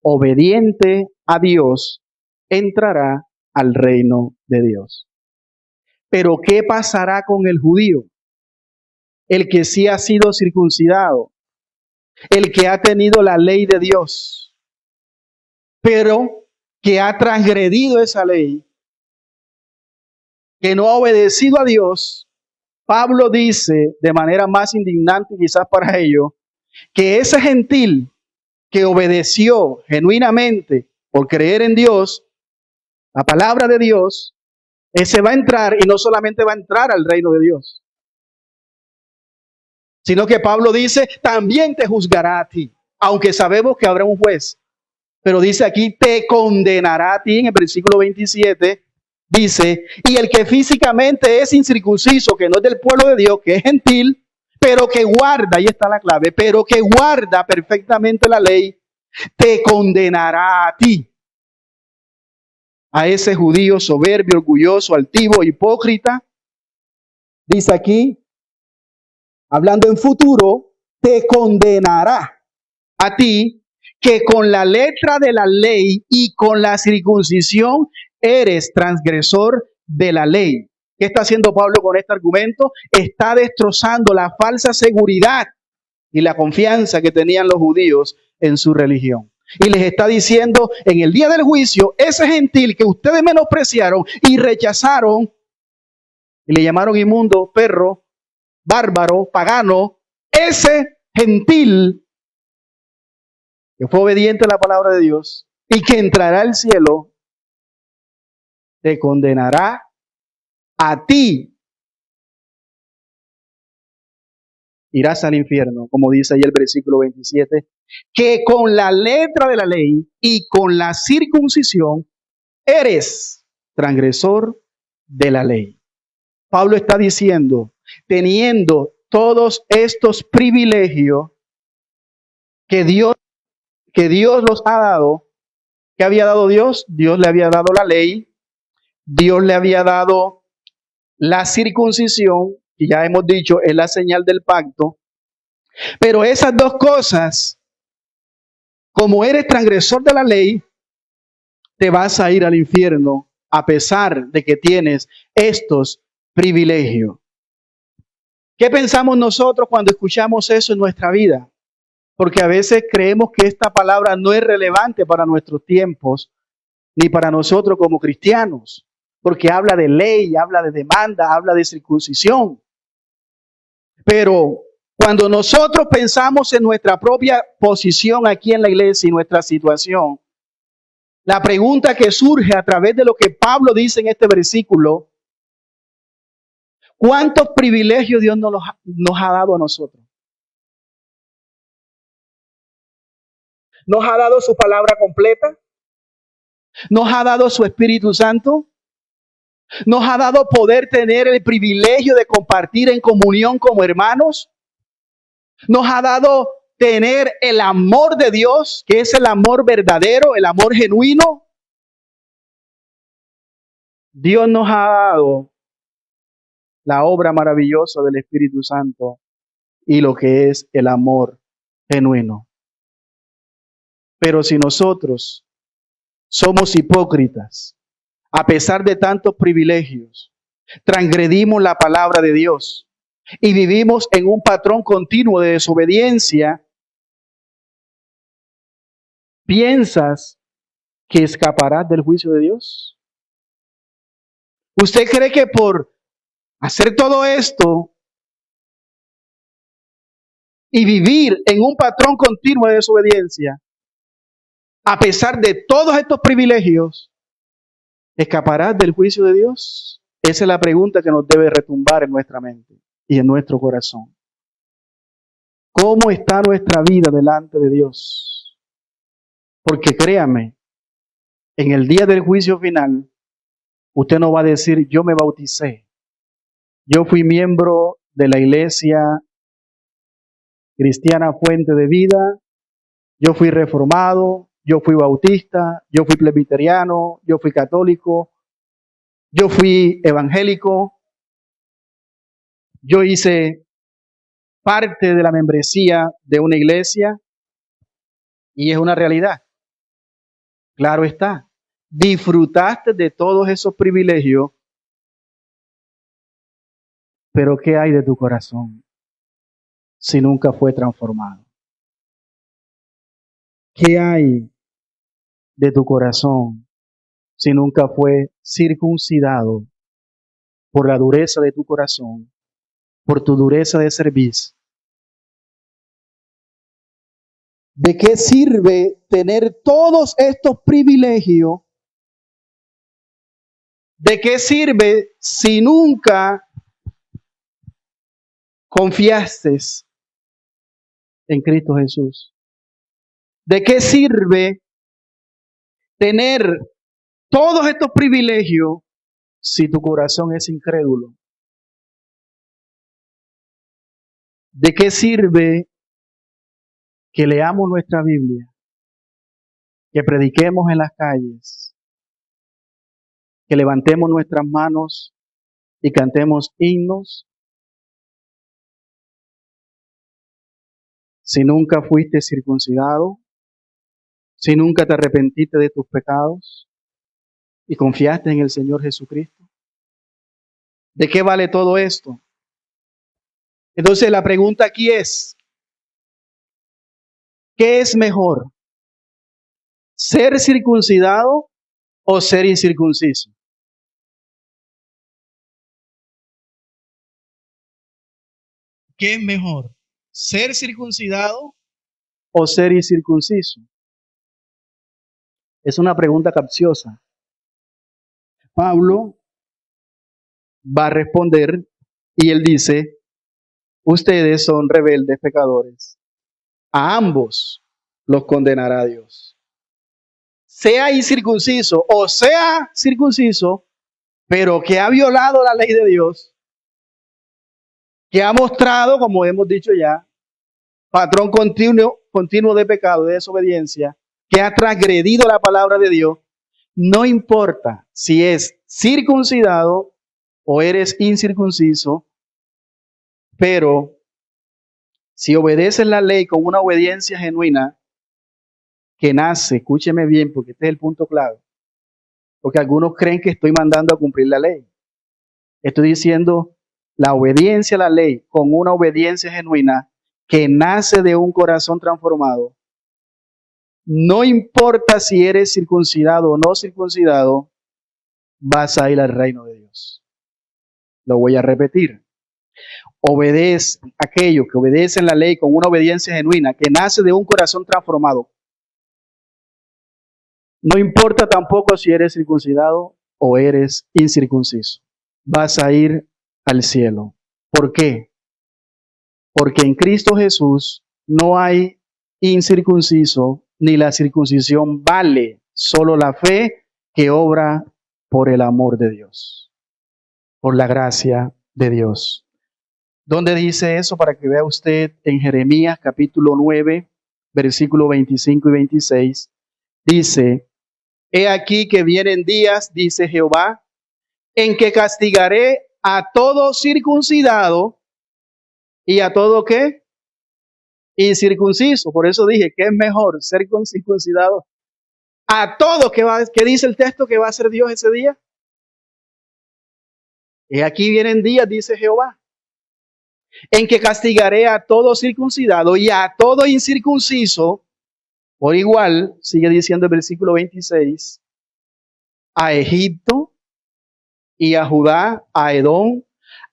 obediente a Dios, entrará al reino de Dios. Pero ¿qué pasará con el judío? El que sí ha sido circuncidado, el que ha tenido la ley de Dios, pero que ha transgredido esa ley, que no ha obedecido a Dios. Pablo dice de manera más indignante quizás para ellos, que ese gentil que obedeció genuinamente por creer en Dios, la palabra de Dios, ese va a entrar y no solamente va a entrar al reino de Dios, sino que Pablo dice, también te juzgará a ti, aunque sabemos que habrá un juez. Pero dice aquí, te condenará a ti, en el versículo 27, dice, y el que físicamente es incircunciso, que no es del pueblo de Dios, que es gentil, pero que guarda, ahí está la clave, pero que guarda perfectamente la ley, te condenará a ti. A ese judío soberbio, orgulloso, altivo, hipócrita, Dice aquí, hablando en futuro, te condenará a ti que con la letra de la ley y con la circuncisión eres transgresor de la ley. ¿Qué está haciendo Pablo con este argumento? Está destrozando la falsa seguridad y la confianza que tenían los judíos en su religión. Y les está diciendo, en el día del juicio, ese gentil que ustedes menospreciaron y rechazaron y le llamaron inmundo, perro, bárbaro, pagano, ese gentil que fue obediente a la palabra de Dios y que entrará al cielo, te condenará a ti. Irás al infierno, como dice ahí el versículo 27, que con la letra de la ley y con la circuncisión eres transgresor de la ley. Pablo está diciendo, teniendo todos estos privilegios que Dios los ha dado, ¿qué había dado Dios? Dios le había dado la ley, Dios le había dado la circuncisión, que ya hemos dicho es la señal del pacto, pero esas dos cosas, como eres transgresor de la ley, te vas a ir al infierno a pesar de que tienes estos privilegios. ¿Qué pensamos nosotros cuando escuchamos eso en nuestra vida? Porque a veces creemos que esta palabra no es relevante para nuestros tiempos, ni para nosotros como cristianos, porque habla de ley, habla de demanda, habla de circuncisión. Pero cuando nosotros pensamos en nuestra propia posición aquí en la iglesia y nuestra situación, la pregunta que surge a través de lo que Pablo dice en este versículo, ¿cuántos privilegios Dios nos ha dado a nosotros? ¿Nos ha dado su palabra completa? ¿Nos ha dado su Espíritu Santo? ¿Nos ha dado poder tener el privilegio de compartir en comunión como hermanos? ¿Nos ha dado tener el amor de Dios, que es el amor verdadero, el amor genuino? Dios nos ha dado la obra maravillosa del Espíritu Santo y lo que es el amor genuino. Pero si nosotros somos hipócritas, a pesar de tantos privilegios, transgredimos la palabra de Dios y vivimos en un patrón continuo de desobediencia, ¿piensas que escaparás del juicio de Dios? ¿Usted cree que por hacer todo esto y vivir en un patrón continuo de desobediencia, a pesar de todos estos privilegios, escaparás del juicio de Dios? Esa es la pregunta que nos debe retumbar en nuestra mente y en nuestro corazón. ¿Cómo está nuestra vida delante de Dios? Porque créame, en el día del juicio final, usted no va a decir, yo me bauticé, yo fui miembro de la iglesia cristiana Fuente de Vida, yo fui reformado, yo fui bautista, yo fui presbiteriano, yo fui católico, yo fui evangélico, yo hice parte de la membresía de una iglesia y es una realidad. Claro está, disfrutaste de todos esos privilegios, pero ¿qué hay de tu corazón si nunca fue transformado? ¿Qué hay de tu corazón si nunca fue circuncidado por la dureza de tu corazón, por tu dureza de servicio? ¿De qué sirve tener todos estos privilegios? ¿De qué sirve si nunca confiaste en Cristo Jesús? ¿De qué sirve tener todos estos privilegios si tu corazón es incrédulo? ¿De qué sirve que leamos nuestra Biblia, que prediquemos en las calles, que levantemos nuestras manos y cantemos himnos Si nunca fuiste circuncidado, si nunca te arrepentiste de tus pecados y confiaste en el Señor Jesucristo, ¿de qué vale todo esto? Entonces la pregunta aquí es, ¿qué es mejor? ¿Ser circuncidado o ser incircunciso? ¿Qué es mejor? ¿Ser circuncidado o ser incircunciso? Es una pregunta capciosa. Pablo va a responder y él dice, ustedes son rebeldes pecadores. A ambos los condenará Dios. Sea incircunciso o sea circunciso, pero que ha violado la ley de Dios, que ha mostrado, como hemos dicho ya, patrón continuo de pecado, de desobediencia, que ha transgredido la palabra de Dios, no importa si es circuncidado o eres incircunciso, pero si obedeces la ley con una obediencia genuina que nace, escúcheme bien, porque este es el punto clave, porque algunos creen que estoy mandando a cumplir la ley. Estoy diciendo la obediencia a la ley con una obediencia genuina que nace de un corazón transformado. No importa si eres circuncidado o no circuncidado, vas a ir al reino de Dios. Lo voy a repetir. Obedece aquellos que obedecen la ley con una obediencia genuina que nace de un corazón transformado. No importa tampoco si eres circuncidado o eres incircunciso. Vas a ir al cielo. ¿Por qué? Porque en Cristo Jesús no hay incircunciso ni la circuncisión vale, solo la fe que obra por el amor de Dios, por la gracia de Dios. ¿Dónde dice eso? Para que vea usted en Jeremías capítulo 9, versículo 25 y 26. Dice, he aquí que vienen días, dice Jehová, en que castigaré a todo circuncidado y a todo ¿qué? Incircunciso. Por eso dije que es mejor ser circuncidado a todo. ¿Qué dice el texto que va a hacer Dios ese día? Y aquí vienen días, dice Jehová, en que castigaré a todo circuncidado y a todo incircunciso, por igual, sigue diciendo el versículo 26, a Egipto y a Judá, a Edom,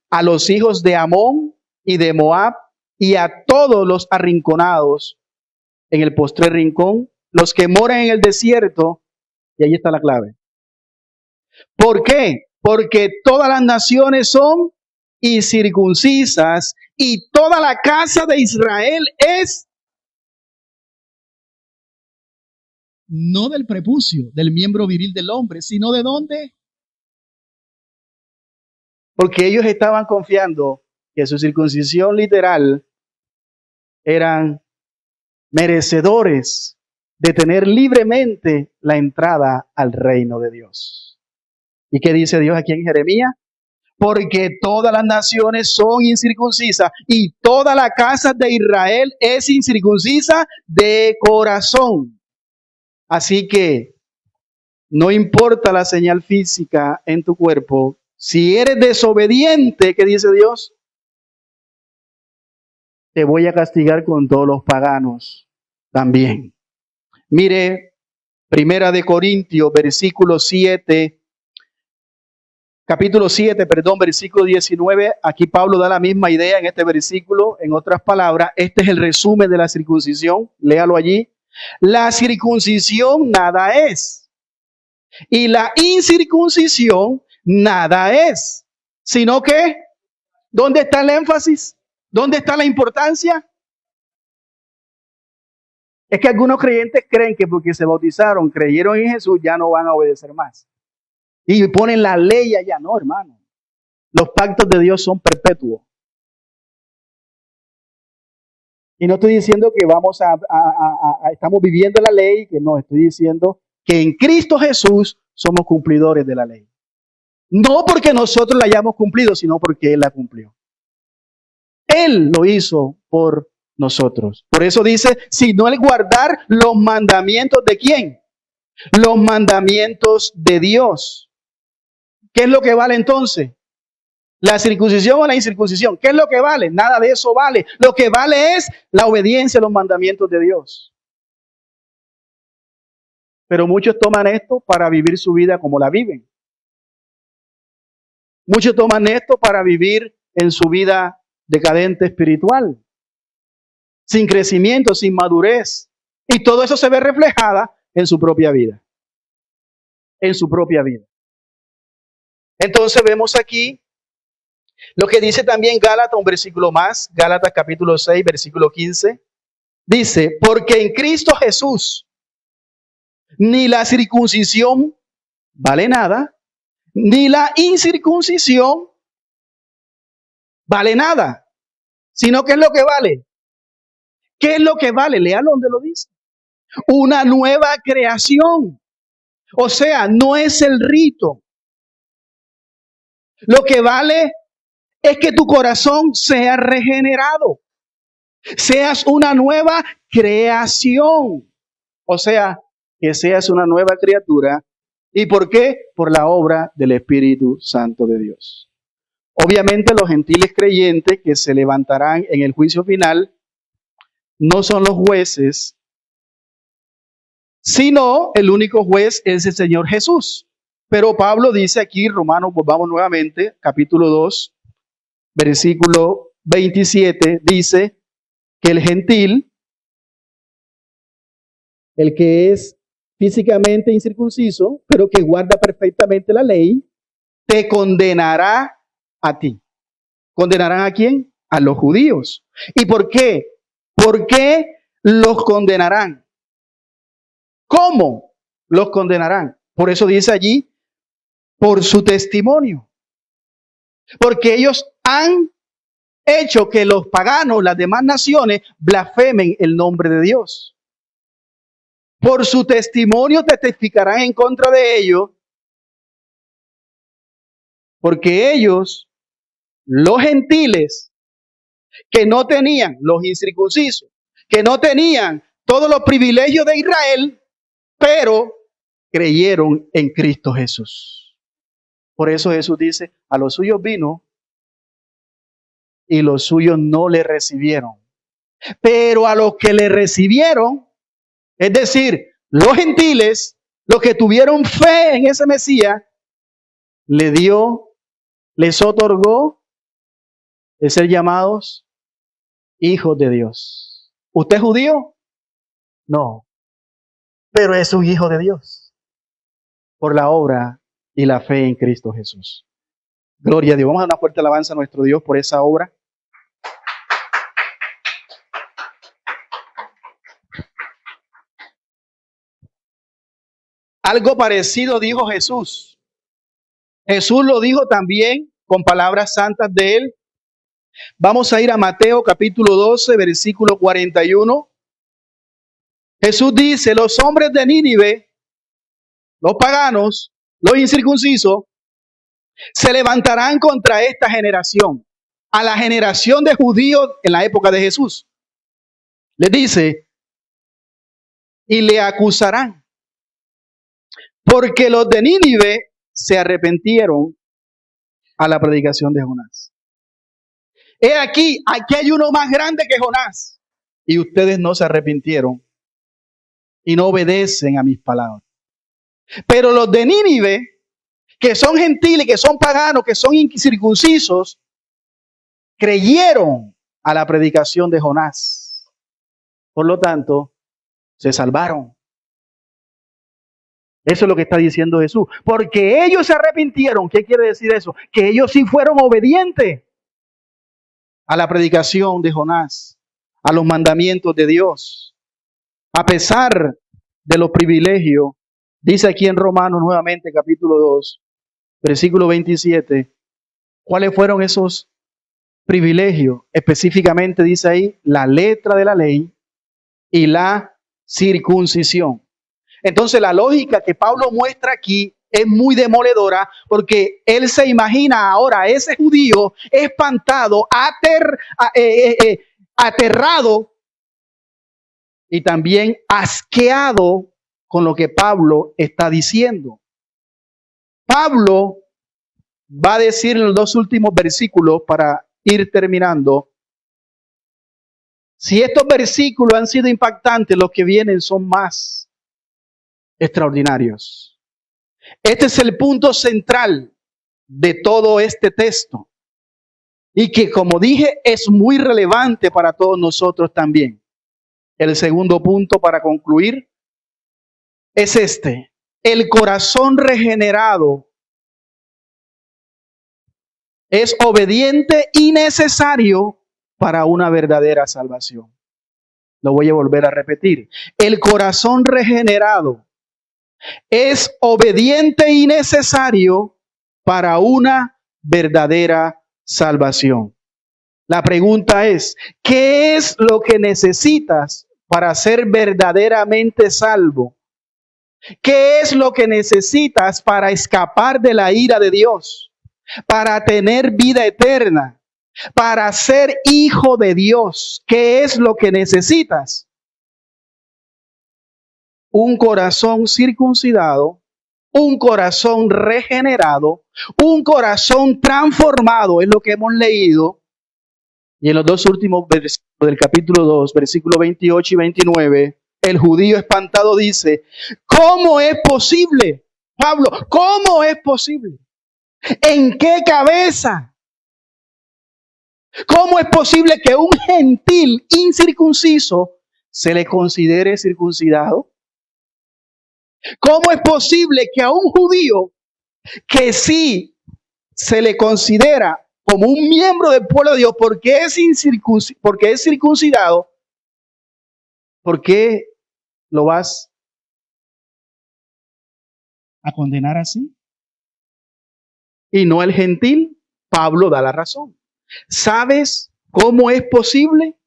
a los hijos de Amón y de Moab y a todos los arrinconados en el postrer rincón, los que moran en el desierto, y ahí está la clave. ¿Por qué? Porque todas las naciones son incircuncisas y toda la casa de Israel es no del prepucio, del miembro viril del hombre, sino de dónde. Porque ellos estaban confiando que su circuncisión literal eran merecedores de tener libremente la entrada al reino de Dios. ¿Y qué dice Dios aquí en Jeremías? Porque todas las naciones son incircuncisas y toda la casa de Israel es incircuncisa de corazón. Así que no importa la señal física en tu cuerpo, si eres desobediente, ¿qué dice Dios? Te voy a castigar con todos los paganos también. Mire, Primera de Corintios, capítulo 7, versículo 19. Aquí Pablo da la misma idea en este versículo. En otras palabras, este es el resumen de la circuncisión. Léalo allí. La circuncisión nada es. Y la incircuncisión nada es. Sino que, ¿dónde está el énfasis? ¿Dónde está la importancia? Es que algunos creyentes creen que porque se bautizaron, creyeron en Jesús, ya no van a obedecer más. Y ponen la ley allá. No, hermano. Los pactos de Dios son perpetuos. Y no estoy diciendo que estamos viviendo la ley, que no, estoy diciendo que en Cristo Jesús somos cumplidores de la ley. No porque nosotros la hayamos cumplido, sino porque Él la cumplió. Él lo hizo por nosotros. Por eso dice, sino el guardar los mandamientos ¿de quién? Los mandamientos de Dios. ¿Qué es lo que vale entonces? ¿La circuncisión o la incircuncisión? ¿Qué es lo que vale? Nada de eso vale. Lo que vale es la obediencia a los mandamientos de Dios. Pero muchos toman esto para vivir su vida como la viven. Muchos toman esto para vivir en su vida decadente espiritual, sin crecimiento, sin madurez. Y todo eso se ve reflejada en su propia vida. En su propia vida. Entonces vemos aquí lo que dice también Gálatas, un versículo más, Gálatas capítulo 6, versículo 15. Dice, porque en Cristo Jesús ni la circuncisión vale nada, ni la incircuncisión vale nada, sino ¿qué es lo que vale? ¿Qué es lo que vale? Léalo donde lo dice. Una nueva creación. O sea, no es el rito. Lo que vale es que tu corazón sea regenerado. Seas una nueva creación. O sea, que seas una nueva criatura. ¿Y por qué? Por la obra del Espíritu Santo de Dios. Obviamente los gentiles creyentes que se levantarán en el juicio final no son los jueces, sino el único juez es el Señor Jesús. Pero Pablo dice aquí, Romanos, volvamos nuevamente, capítulo 2, versículo 27, dice que el gentil, el que es físicamente incircunciso, pero que guarda perfectamente la ley, te condenará a ti. ¿Condenarán a quién? A los judíos. ¿Y por qué? ¿Por qué los condenarán? ¿Cómo los condenarán? Por eso dice allí, por su testimonio. Porque ellos han hecho que los paganos, las demás naciones, blasfemen el nombre de Dios. Por su testimonio testificarán en contra de ellos, porque ellos, los gentiles, que no tenían, los incircuncisos, que no tenían todos los privilegios de Israel, pero creyeron en Cristo Jesús. Por eso Jesús dice, a los suyos vino y los suyos no le recibieron. Pero a los que le recibieron, es decir, los gentiles, los que tuvieron fe en ese Mesías, les otorgó el ser llamados hijos de Dios. ¿Usted es judío? No, pero es un hijo de Dios por la obra y la fe en Cristo Jesús. Gloria a Dios. Vamos a dar una fuerte alabanza a nuestro Dios por esa obra. Algo parecido dijo Jesús. Jesús lo dijo también con palabras santas de él. Vamos a ir a Mateo capítulo 12, versículo 41. Jesús dice, los hombres de Nínive, los paganos, los incircuncisos, se levantarán contra esta generación, a la generación de judíos en la época de Jesús. Les dice, y le acusarán, porque los de Nínive se arrepintieron a la predicación de Jonás. He aquí hay uno más grande que Jonás, y ustedes no se arrepintieron y no obedecen a mis palabras. Pero los de Nínive, que son gentiles, que son paganos, que son incircuncisos, creyeron a la predicación de Jonás. Por lo tanto, se salvaron. Eso es lo que está diciendo Jesús. Porque ellos se arrepintieron. ¿Qué quiere decir eso? Que ellos sí fueron obedientes a la predicación de Jonás, a los mandamientos de Dios. A pesar de los privilegios, dice aquí en Romanos nuevamente, capítulo 2, versículo 27, ¿cuáles fueron esos privilegios? Específicamente dice ahí la letra de la ley y la circuncisión. Entonces la lógica que Pablo muestra aquí es muy demoledora, porque él se imagina ahora a ese judío espantado, aterrado y también asqueado con lo que Pablo está diciendo. Pablo va a decir en los dos últimos versículos, para ir terminando, si estos versículos han sido impactantes, los que vienen son más extraordinarios. Este es el punto central de todo este texto y que, como dije, es muy relevante para todos nosotros también. El segundo punto para concluir es este: el corazón regenerado es obediente y necesario para una verdadera salvación. Lo voy a volver a repetir. El corazón regenerado es obediente y necesario para una verdadera salvación. La pregunta es, ¿qué es lo que necesitas para ser verdaderamente salvo? ¿Qué es lo que necesitas para escapar de la ira de Dios? Para tener vida eterna, para ser hijo de Dios. ¿Qué es lo que necesitas? Un corazón circuncidado, un corazón regenerado, un corazón transformado, es lo que hemos leído. Y en los dos últimos versículos del capítulo 2, versículos 28 y 29, el judío espantado dice, ¿cómo es posible? Pablo, ¿cómo es posible? ¿En qué cabeza? ¿Cómo es posible que un gentil incircunciso se le considere circuncidado? ¿Cómo es posible que a un judío que sí se le considera como un miembro del pueblo de Dios porque es circuncidado, ¿por qué lo vas a condenar así? Y no el gentil. Pablo da la razón. ¿Sabes cómo es posible?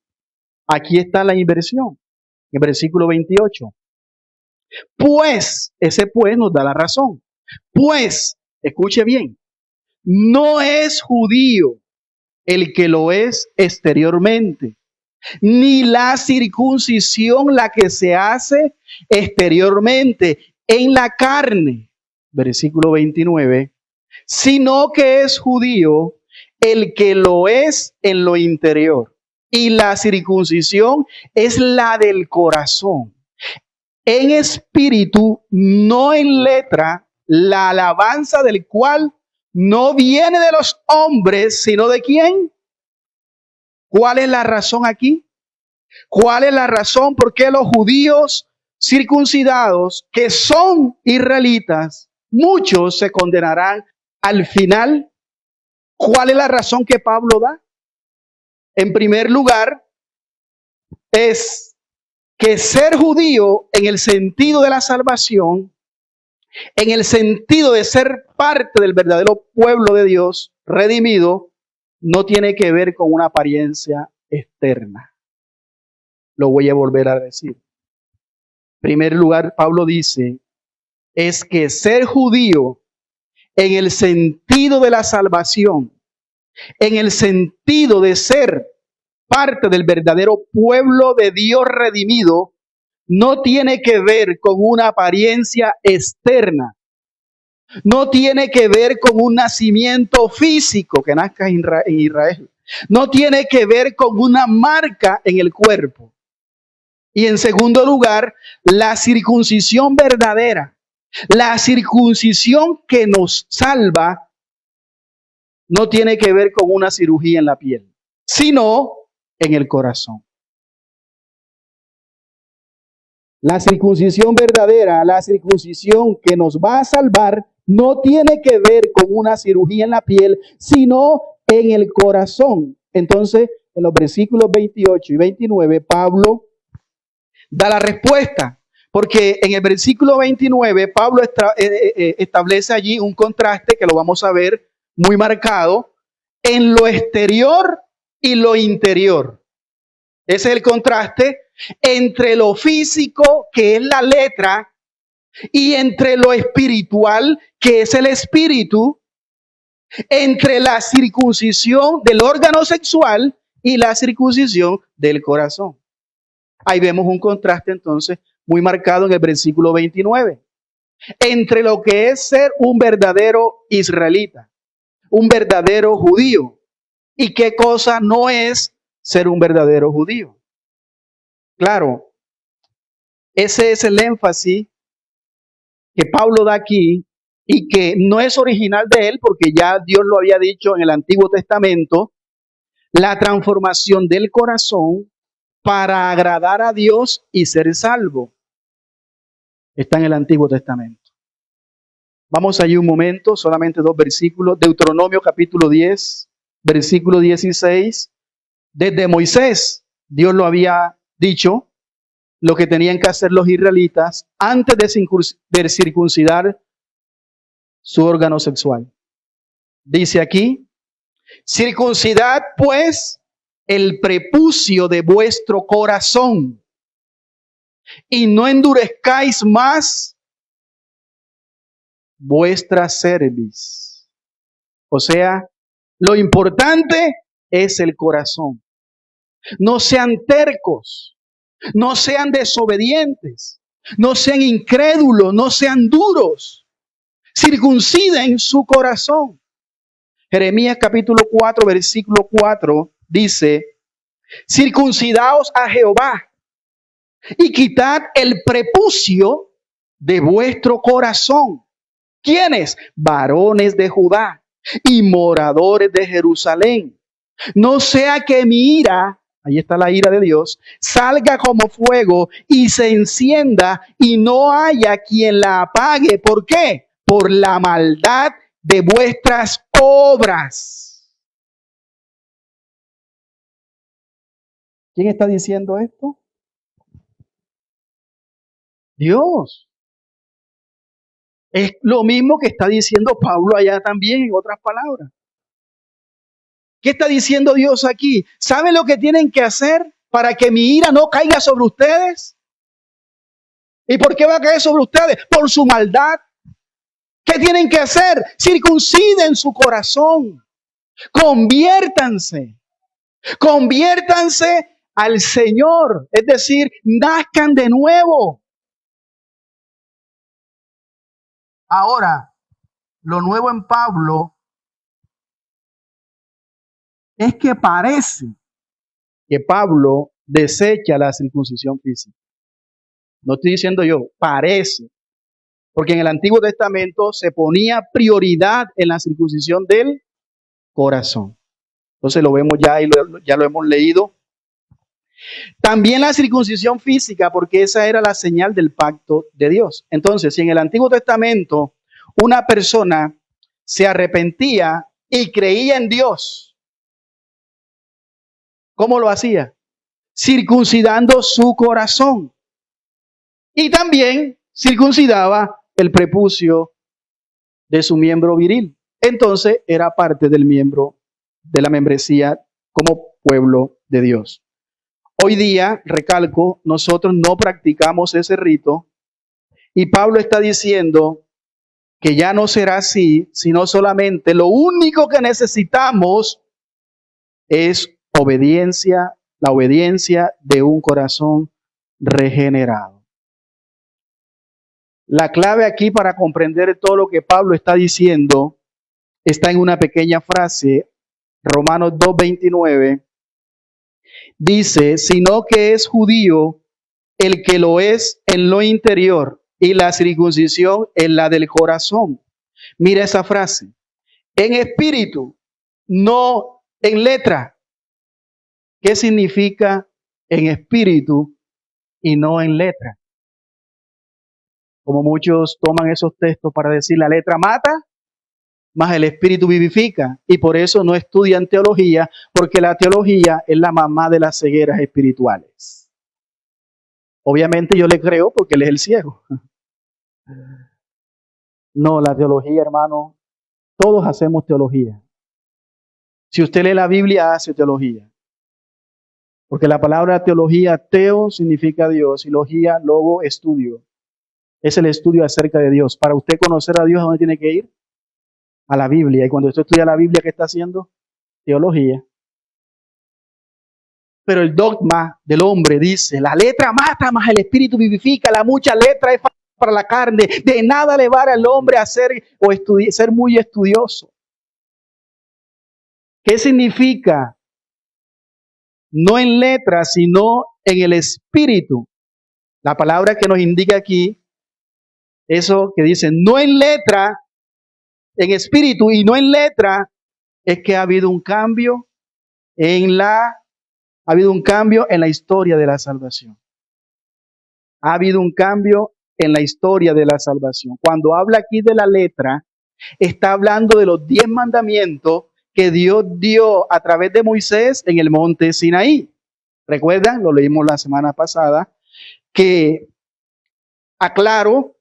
Aquí está la inversión. En el versículo 28. Pues, ese pues nos da la razón. Pues, escuche bien, no es judío el que lo es exteriormente, ni la circuncisión la que se hace exteriormente en la carne, versículo 29, sino que es judío el que lo es en lo interior. Y la circuncisión es la del corazón, en espíritu, no en letra, la alabanza del cual no viene de los hombres, sino de quién. ¿Cuál es la razón aquí? ¿Cuál es la razón por qué los judíos circuncidados, que son israelitas, muchos se condenarán al final? ¿Cuál es la razón que Pablo da? En primer lugar, es que ser judío en el sentido de la salvación, en el sentido de ser parte del verdadero pueblo de Dios, redimido, no tiene que ver con una apariencia externa. Lo voy a volver a decir. En primer lugar, Pablo dice, es que ser judío en el sentido de la salvación, en el sentido de ser parte del verdadero pueblo de Dios redimido, no tiene que ver con una apariencia externa. No tiene que ver con un nacimiento físico que nazca en Israel. No tiene que ver con una marca en el cuerpo. Y en segundo lugar, la circuncisión verdadera, la circuncisión que nos salva, no tiene que ver con una cirugía en la piel, sino en el corazón. La circuncisión verdadera, la circuncisión que nos va a salvar, no tiene que ver con una cirugía en la piel, sino en el corazón. Entonces, en los versículos 28 y 29, Pablo da la respuesta, porque en el versículo 29, Pablo establece allí un contraste que lo vamos a ver muy marcado en lo exterior y lo interior. Ese es el contraste entre lo físico, que es la letra, y entre lo espiritual, que es el espíritu, entre la circuncisión del órgano sexual y la circuncisión del corazón. Ahí vemos un contraste entonces muy marcado en el versículo 29, entre lo que es ser un verdadero israelita, un verdadero judío, y qué cosa no es ser un verdadero judío. Claro, ese es el énfasis que Pablo da aquí y que no es original de él porque ya Dios lo había dicho en el Antiguo Testamento, la transformación del corazón para agradar a Dios y ser salvo. Está en el Antiguo Testamento. Vamos allí un momento, solamente 2 versículos. Deuteronomio capítulo 10, versículo 16. Desde Moisés, Dios lo había dicho, lo que tenían que hacer los israelitas antes de circuncidar su órgano sexual. Dice aquí, circuncidad pues el prepucio de vuestro corazón y no endurezcáis más vuestra cerviz. O sea, lo importante es el corazón. No sean tercos, no sean desobedientes, no sean incrédulos, no sean duros. Circunciden su corazón. Jeremías capítulo 4, versículo 4 dice, circuncidaos a Jehová y quitad el prepucio de vuestro corazón. ¿Quiénes? Varones de Judá y moradores de Jerusalén. No sea que mi ira, ahí está la ira de Dios, salga como fuego y se encienda y no haya quien la apague. ¿Por qué? Por la maldad de vuestras obras. ¿Quién está diciendo esto? Dios. Es lo mismo que está diciendo Pablo allá también, en otras palabras. ¿Qué está diciendo Dios aquí? ¿Saben lo que tienen que hacer para que mi ira no caiga sobre ustedes? ¿Y por qué va a caer sobre ustedes? Por su maldad. ¿Qué tienen que hacer? Circunciden su corazón. Conviértanse. Conviértanse al Señor. Es decir, nazcan de nuevo. Ahora, lo nuevo en Pablo es que parece que Pablo desecha la circuncisión física. No estoy diciendo yo, parece. Porque en el Antiguo Testamento se ponía prioridad en la circuncisión del corazón. Entonces lo vemos ya y ya lo hemos leído. También la circuncisión física, porque esa era la señal del pacto de Dios. Entonces, si en el Antiguo Testamento una persona se arrepentía y creía en Dios, ¿cómo lo hacía? Circuncidando su corazón. Y también circuncidaba el prepucio de su miembro viril. Entonces era parte del miembro de la membresía como pueblo de Dios. Hoy día, recalco, nosotros no practicamos ese rito y Pablo está diciendo que ya no será así, sino solamente lo único que necesitamos es obediencia, la obediencia de un corazón regenerado. La clave aquí para comprender todo lo que Pablo está diciendo está en una pequeña frase, Romanos 2:29. Dice, sino que es judío el que lo es en lo interior y la circuncisión en la del corazón. Mira esa frase. En espíritu, no en letra. ¿Qué significa en espíritu y no en letra? Como muchos toman esos textos para decir la letra mata, más el espíritu vivifica. Y por eso no estudian teología, porque la teología es la mamá de las cegueras espirituales. Obviamente yo le creo porque él es el ciego. No, la teología, hermano, todos hacemos teología. Si usted lee la Biblia, hace teología. Porque la palabra teología, teo, significa Dios, y logía, logo, estudio. Es el estudio acerca de Dios. Para usted conocer a Dios, ¿a dónde tiene que ir? A la Biblia. Y cuando usted estudia la Biblia, ¿qué está haciendo? Teología. Pero el dogma del hombre dice, la letra mata, mas el espíritu vivifica, la mucha letra es para la carne, de nada le vale al hombre hacer o ser muy estudioso. ¿Qué significa? No en letra, sino en el espíritu. La palabra que nos indica aquí, eso que dice, no en letra, en espíritu y no en letra, es que ha habido un cambio ha habido un cambio en la historia de la salvación. Ha habido un cambio en la historia de la salvación. Cuando habla aquí de la letra, está hablando de los 10 mandamientos que Dios dio a través de Moisés en el monte Sinaí. ¿Recuerdan? Lo leímos la semana pasada, que aclaro,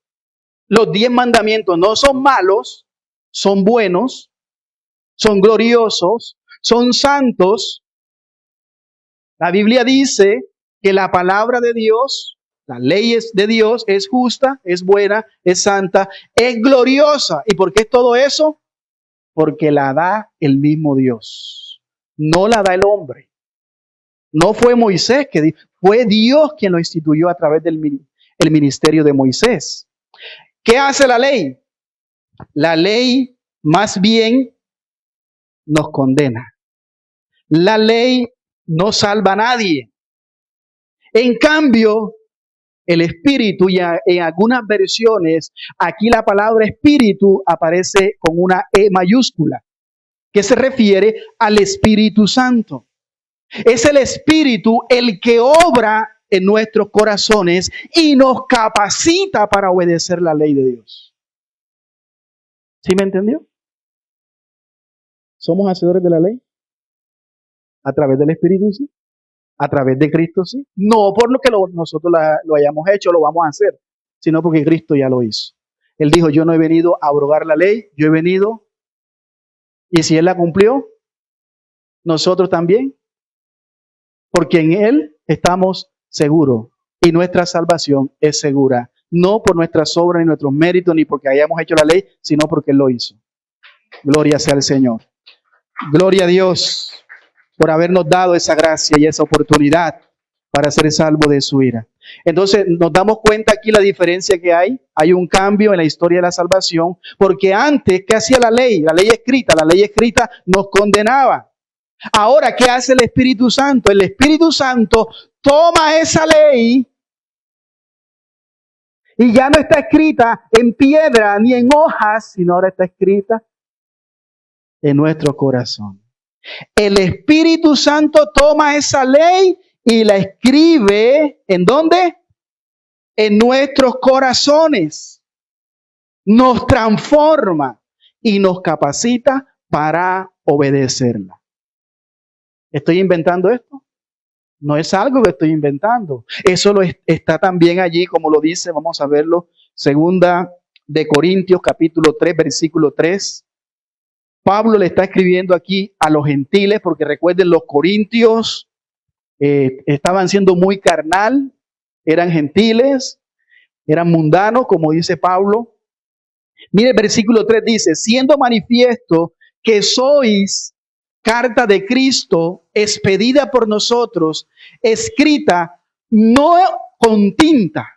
los 10 mandamientos no son malos, son buenos, son gloriosos, son santos. La Biblia dice que la palabra de Dios, las leyes de Dios es justa, es buena, es santa, es gloriosa. ¿Y por qué es todo eso? Porque la da el mismo Dios. No la da el hombre. No fue Moisés fue Dios quien lo instituyó a través del ministerio de Moisés. ¿Qué hace la ley? La ley más bien nos condena. La ley no salva a nadie. En cambio, el espíritu, y en algunas versiones, aquí la palabra espíritu aparece con una E mayúscula, que se refiere al Espíritu Santo. Es el Espíritu el que obra en nuestros corazones y nos capacita para obedecer la ley de Dios. ¿Sí me entendió? ¿Somos hacedores de la ley? ¿A través del Espíritu sí? ¿A través de Cristo sí? No por lo que nosotros lo hayamos hecho, lo vamos a hacer, sino porque Cristo ya lo hizo. Él dijo, yo no he venido a abrogar la ley, yo he venido, y si Él la cumplió, nosotros también, porque en Él estamos seguros y nuestra salvación es segura, no por nuestras obras ni nuestros méritos, ni porque hayamos hecho la ley, sino porque Él lo hizo. Gloria sea al Señor. Gloria a Dios por habernos dado esa gracia y esa oportunidad para ser salvo de su ira. Entonces nos damos cuenta aquí la diferencia que hay. Hay un cambio en la historia de la salvación, porque antes, ¿qué hacía la ley? La ley escrita. La ley escrita nos condenaba. Ahora, ¿qué hace el Espíritu Santo? El Espíritu Santo toma esa ley y ya no está escrita en piedra ni en hojas, sino ahora está escrita en nuestro corazón. El Espíritu Santo toma esa ley y la escribe, ¿en dónde? En nuestros corazones. Nos transforma y nos capacita para obedecerla. ¿Estoy inventando esto? No es algo que estoy inventando. Eso está también allí, como lo dice, vamos a verlo, 2 Corintios, capítulo 3, versículo 3. Pablo le está escribiendo aquí a los gentiles, porque recuerden, los corintios estaban siendo muy carnal, eran gentiles, eran mundanos, como dice Pablo. Mire, el versículo 3 dice, siendo manifiesto que sois carta de Cristo, expedida por nosotros, escrita no con tinta,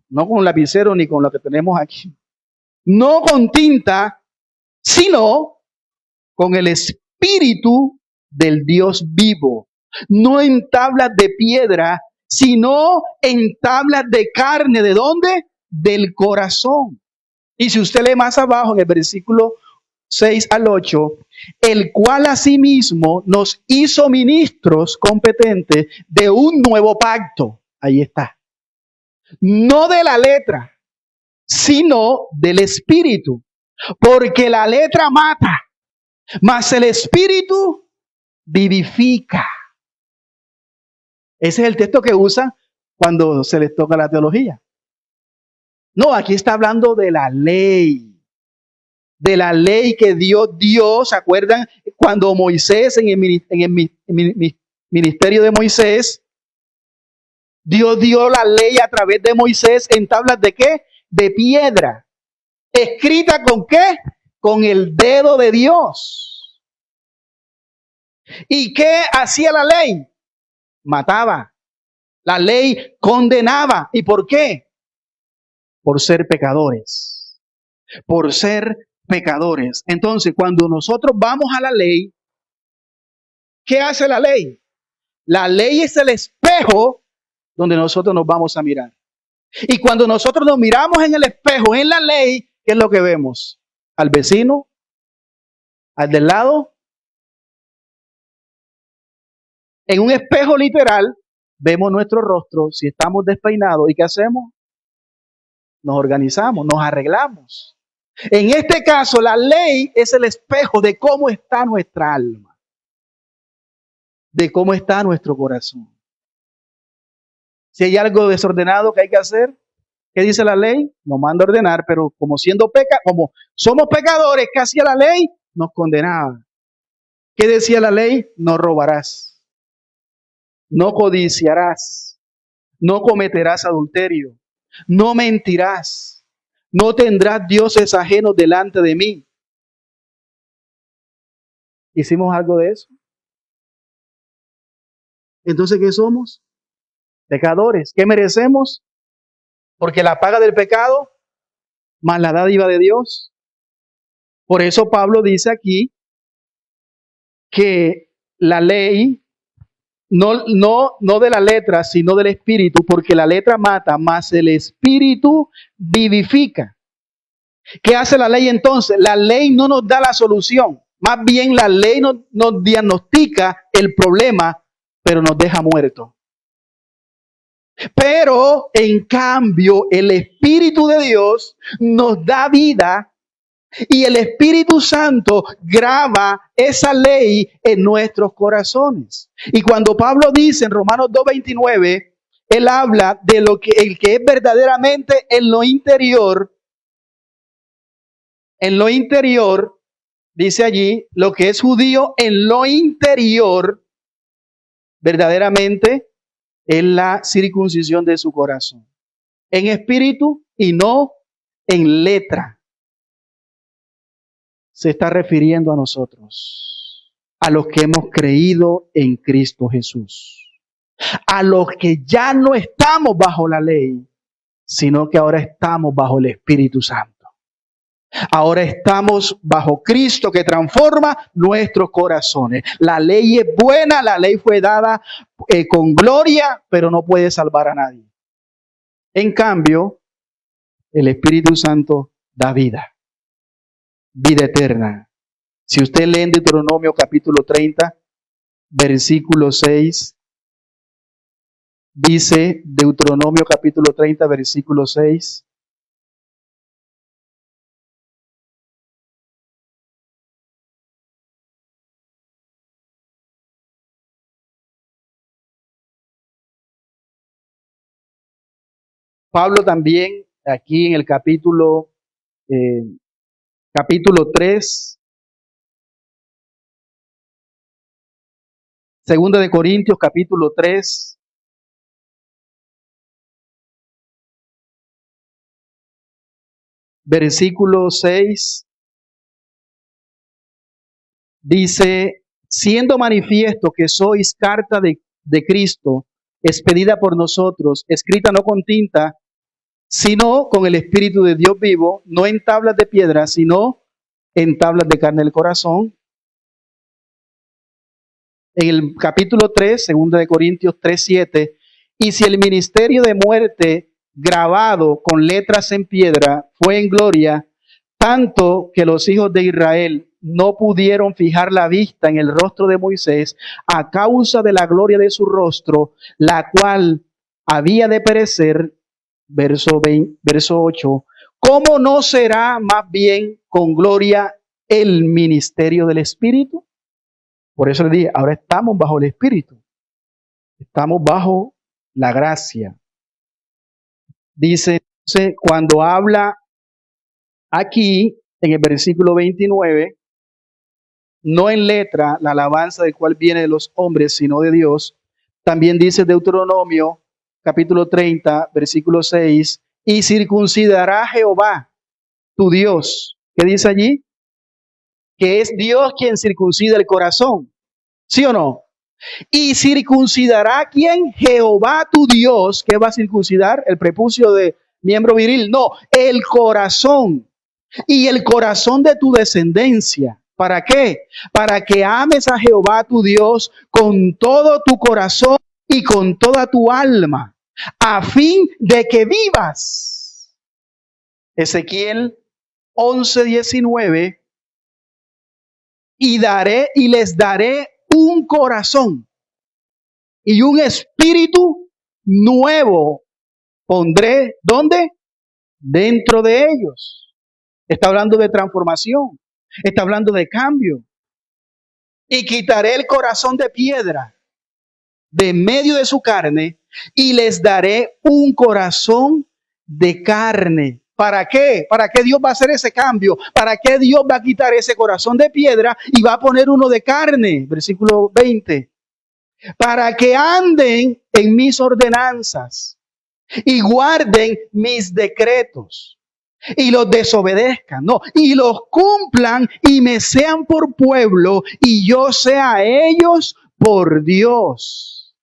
no con lapicero ni con lo que tenemos aquí, no con tinta, sino con el Espíritu del Dios vivo, no en tablas de piedra, sino en tablas de carne. ¿De dónde? Del corazón. Y si usted lee más abajo en el versículo 6 al 8, el cual asimismo nos hizo ministros competentes de un nuevo pacto. Ahí está. No de la letra, sino del Espíritu. Porque la letra mata, mas el Espíritu vivifica. Ese es el texto que usan cuando se les toca la teología. No, aquí está hablando de la ley. De la ley que Dios dio. ¿Se acuerdan? Cuando Moisés, en el ministerio de Moisés, Dios dio la ley a través de Moisés en tablas de ¿qué? De piedra. ¿Escrita con qué? Con el dedo de Dios. ¿Y qué hacía la ley? Mataba. La ley condenaba. ¿Y por qué? Por ser pecadores. Por ser pecadores. Entonces, cuando nosotros vamos a la ley, ¿qué hace la ley? La ley es el espejo donde nosotros nos vamos a mirar. Y cuando nosotros nos miramos en el espejo, en la ley, ¿qué es lo que vemos? Al vecino, al del lado. En un espejo literal, vemos nuestro rostro, si estamos despeinados. ¿Y qué hacemos? Nos organizamos, nos arreglamos. En este caso, la ley es el espejo de cómo está nuestra alma, de cómo está nuestro corazón. Si hay algo desordenado que hay que hacer, ¿qué dice la ley? Nos manda a ordenar, pero como como somos pecadores, ¿qué hacía la ley? Nos condenaba. ¿Qué decía la ley? No robarás, no codiciarás, no cometerás adulterio, no mentirás, no tendrás dioses ajenos delante de mí. ¿Hicimos algo de eso? Entonces, ¿qué somos? Pecadores. ¿Qué merecemos? Porque la paga del pecado, más la dádiva de Dios. Por eso Pablo dice aquí que la ley, no de la letra, sino del espíritu, porque la letra mata, más el espíritu vivifica. ¿Qué hace la ley entonces? La ley no nos da la solución. Más bien la ley nos diagnostica el problema, pero nos deja muertos. Pero en cambio, el Espíritu de Dios nos da vida y el Espíritu Santo graba esa ley en nuestros corazones. Y cuando Pablo dice en Romanos 2:29, él habla de lo que el que es verdaderamente en lo interior, dice allí, lo que es judío en lo interior, verdaderamente es la circuncisión de su corazón. En espíritu y no en letra. Se está refiriendo a nosotros, a los que hemos creído en Cristo Jesús, a los que ya no estamos bajo la ley, sino que ahora estamos bajo el Espíritu Santo. Ahora estamos bajo Cristo que transforma nuestros corazones. La ley es buena, la ley fue dada con gloria, pero no puede salvar a nadie. En cambio, el Espíritu Santo da vida, vida eterna. Si usted lee en Deuteronomio capítulo 30, versículo 6, dice Deuteronomio capítulo 30, versículo 6. Pablo también aquí en el capítulo 3, Segunda de Corintios capítulo 3, versículo 6, dice, siendo manifiesto que sois carta de Cristo, expedida por nosotros, escrita no con tinta, sino con el Espíritu de Dios vivo, no en tablas de piedra, sino en tablas de carne del corazón. En el capítulo 3, segunda de Corintios 3:7, y si el ministerio de muerte grabado con letras en piedra fue en gloria, tanto que los hijos de Israel no pudieron fijar la vista en el rostro de Moisés a causa de la gloria de su rostro, la cual había de perecer, verso 8, ¿cómo no será más bien con gloria el ministerio del Espíritu? Por eso le dije, ahora estamos bajo el Espíritu, estamos bajo la gracia. Dice, cuando habla aquí en el versículo 29, no en letra la alabanza del cual viene de los hombres, sino de Dios, también dice Deuteronomio capítulo 30, versículo 6, y circuncidará Jehová, tu Dios. ¿Qué dice allí? Que es Dios quien circuncida el corazón. ¿Sí o no? Y circuncidará ¿quién? Jehová tu Dios. ¿Qué va a circuncidar? El prepucio de miembro viril. No, el corazón y el corazón de tu descendencia. ¿Para qué? Para que ames a Jehová tu Dios con todo tu corazón y con toda tu alma, a fin de que vivas. Ezequiel 11:19. Y les daré un corazón y un espíritu nuevo pondré, ¿dónde? Dentro de ellos. Está hablando de transformación, está hablando de cambio. Y quitaré el corazón de piedra de medio de su carne y les daré un corazón de carne. ¿Para qué? ¿Para qué Dios va a hacer ese cambio? ¿Para qué Dios va a quitar ese corazón de piedra y va a poner uno de carne? Versículo 20. Para que anden en mis ordenanzas y guarden mis decretos y los desobedezcan, no, y los cumplan y me sean por pueblo y yo sea a ellos por Dios.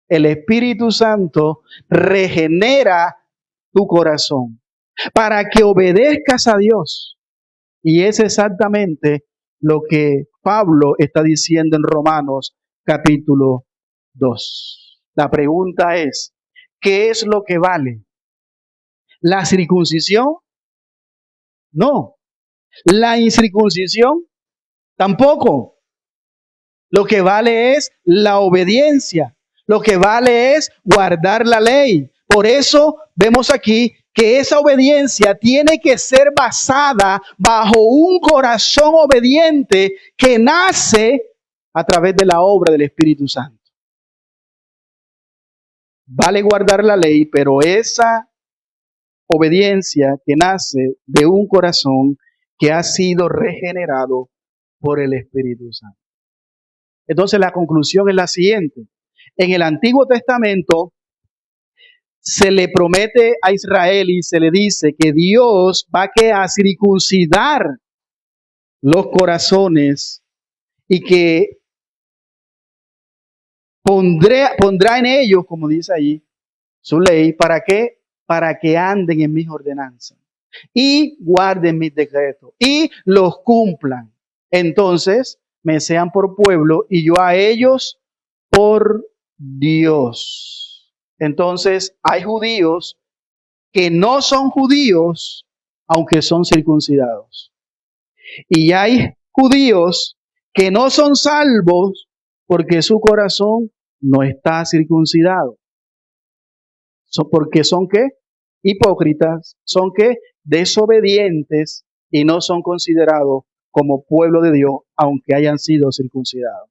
El Espíritu Santo regenera tu corazón para que obedezcas a Dios. Y es exactamente lo que Pablo está diciendo en Romanos capítulo 2. La pregunta es, ¿qué es lo que vale? ¿La circuncisión? No. ¿La incircuncisión? Tampoco. Lo que vale es la obediencia. Lo que vale es guardar la ley. Por eso vemos aquí que esa obediencia tiene que ser basada bajo un corazón obediente que nace a través de la obra del Espíritu Santo. Vale guardar la ley, pero esa obediencia que nace de un corazón que ha sido regenerado por el Espíritu Santo. Entonces la conclusión es la siguiente. En el Antiguo Testamento se le promete a Israel y se le dice que Dios va a circuncidar los corazones y que pondrá en ellos, como dice allí, su ley. ¿Para qué? Para que anden en mis ordenanzas y guarden mis decretos y los cumplan. Entonces me sean por pueblo y yo a ellos por Dios. Entonces hay judíos que no son judíos, aunque son circuncidados. Y hay judíos que no son salvos porque su corazón no está circuncidado. Porque son ¿qué? Hipócritas, son ¿qué? Desobedientes y no son considerados como pueblo de Dios, aunque hayan sido circuncidados.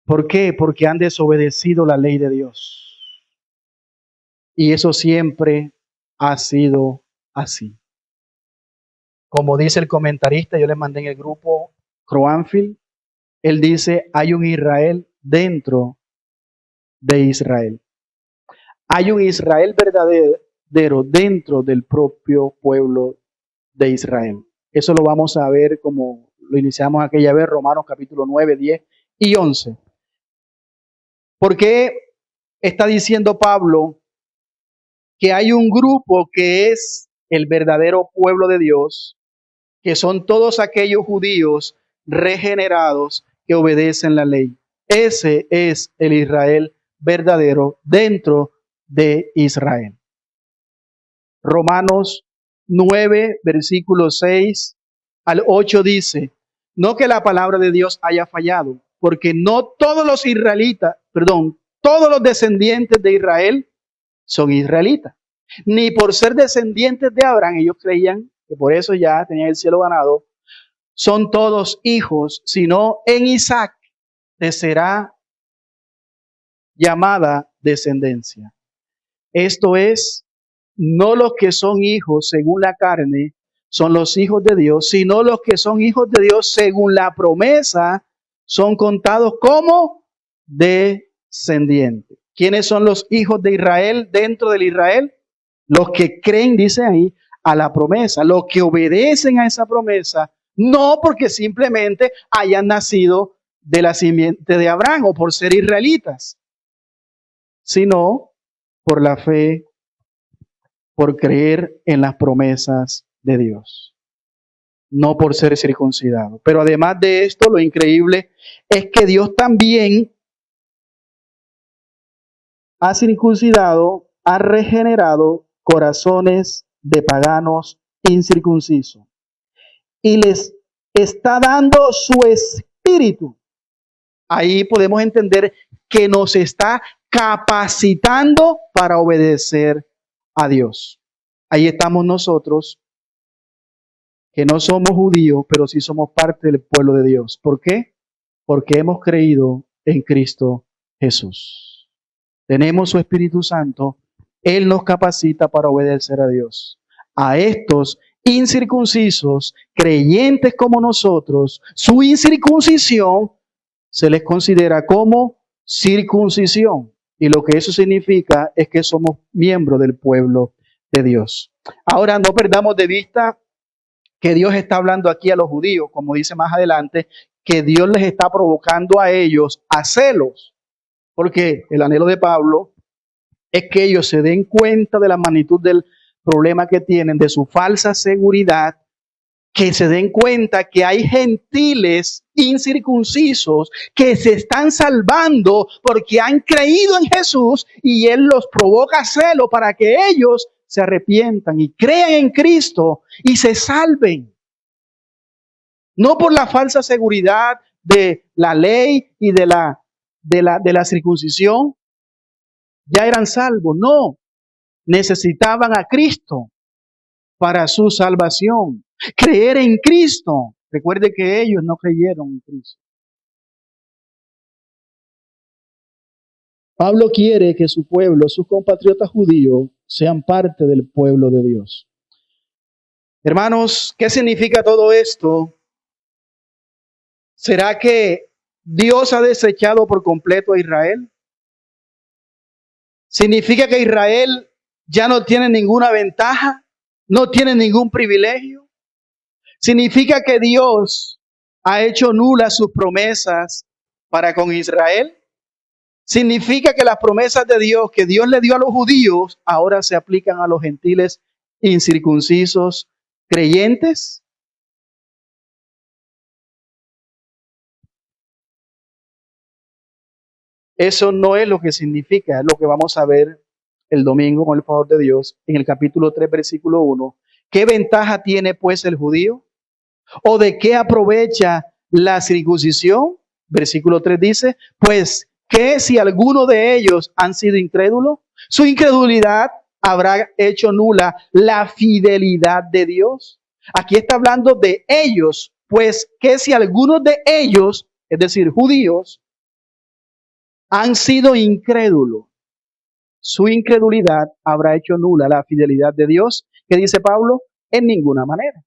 ¿Por qué? Porque han desobedecido la ley de Dios. Y eso siempre ha sido así. Como dice el comentarista, yo le mandé en el grupo Croanfield, él dice, hay un Israel dentro de Israel. Hay un Israel verdadero dentro del propio pueblo de Israel. Eso lo vamos a ver como lo iniciamos aquella vez, Romanos capítulo 9, 10 y 11. ¿Por qué está diciendo Pablo que hay un grupo que es el verdadero pueblo de Dios, que son todos aquellos judíos regenerados que obedecen la ley? Ese es el Israel verdadero dentro de Israel. Romanos 9, versículos 6 al 8 dice, no que la palabra de Dios haya fallado, porque no todos los israelitas, todos los descendientes de Israel son israelitas. Ni por ser descendientes de Abraham, ellos creían que por eso ya tenían el cielo ganado, son todos hijos, sino en Isaac te será llamada descendencia. Esto es, no los que son hijos según la carne son los hijos de Dios, sino los que son hijos de Dios según la promesa son contados como descendientes. ¿Quiénes son los hijos de Israel dentro del Israel? Los que creen, dice ahí, a la promesa, los que obedecen a esa promesa, No porque simplemente hayan nacido de la simiente de Abraham o por ser israelitas, sino por la fe, por creer en las promesas de Dios, no por ser circuncidado. Pero además de esto, lo increíble es que Dios también ha circuncidado, ha regenerado corazones de paganos incircuncisos y les está dando su espíritu. Ahí podemos entender que nos está capacitando para obedecer a Dios. Ahí estamos nosotros, que no somos judíos, pero sí somos parte del pueblo de Dios. ¿Por qué? Porque hemos creído en Cristo Jesús. Tenemos su Espíritu Santo. Él nos capacita para obedecer a Dios. A estos incircuncisos, creyentes como nosotros, su incircuncisión se les considera como circuncisión. Y lo que eso significa es que somos miembros del pueblo de Dios. Ahora, no perdamos de vista que Dios está hablando aquí a los judíos, como dice más adelante, que Dios les está provocando a ellos a celos. Porque el anhelo de Pablo es que ellos se den cuenta de la magnitud del problema que tienen, de su falsa seguridad, que se den cuenta que hay gentiles incircuncisos que se están salvando porque han creído en Jesús y Él los provoca celo para que ellos se arrepientan y crean en Cristo y se salven. No por la falsa seguridad de la ley y de la circuncisión, ya eran salvos, no. Necesitaban a Cristo para su salvación. Creer en Cristo. Recuerde que ellos no creyeron en Cristo. Pablo quiere que su pueblo, sus compatriotas judíos, sean parte del pueblo de Dios. Hermanos, ¿qué significa todo esto? ¿Será que Dios ha desechado por completo a Israel? ¿Significa que Israel ya no tiene ninguna ventaja? ¿No tiene ningún privilegio? ¿Significa que Dios ha hecho nulas sus promesas para con Israel? ¿Significa que las promesas de Dios que Dios le dio a los judíos ahora se aplican a los gentiles incircuncisos creyentes? Eso no es lo que significa, es lo que vamos a ver el domingo con el favor de Dios en el capítulo 3, versículo 1. ¿Qué ventaja tiene pues el judío? ¿O de qué aprovecha la circuncisión? Versículo 3 dice, pues que si alguno de ellos han sido incrédulos, su incredulidad habrá hecho nula la fidelidad de Dios. Aquí está hablando de ellos, pues que si algunos de ellos, es decir, judíos, han sido incrédulos, su incredulidad habrá hecho nula la fidelidad de Dios. ¿Qué dice Pablo? En ninguna manera.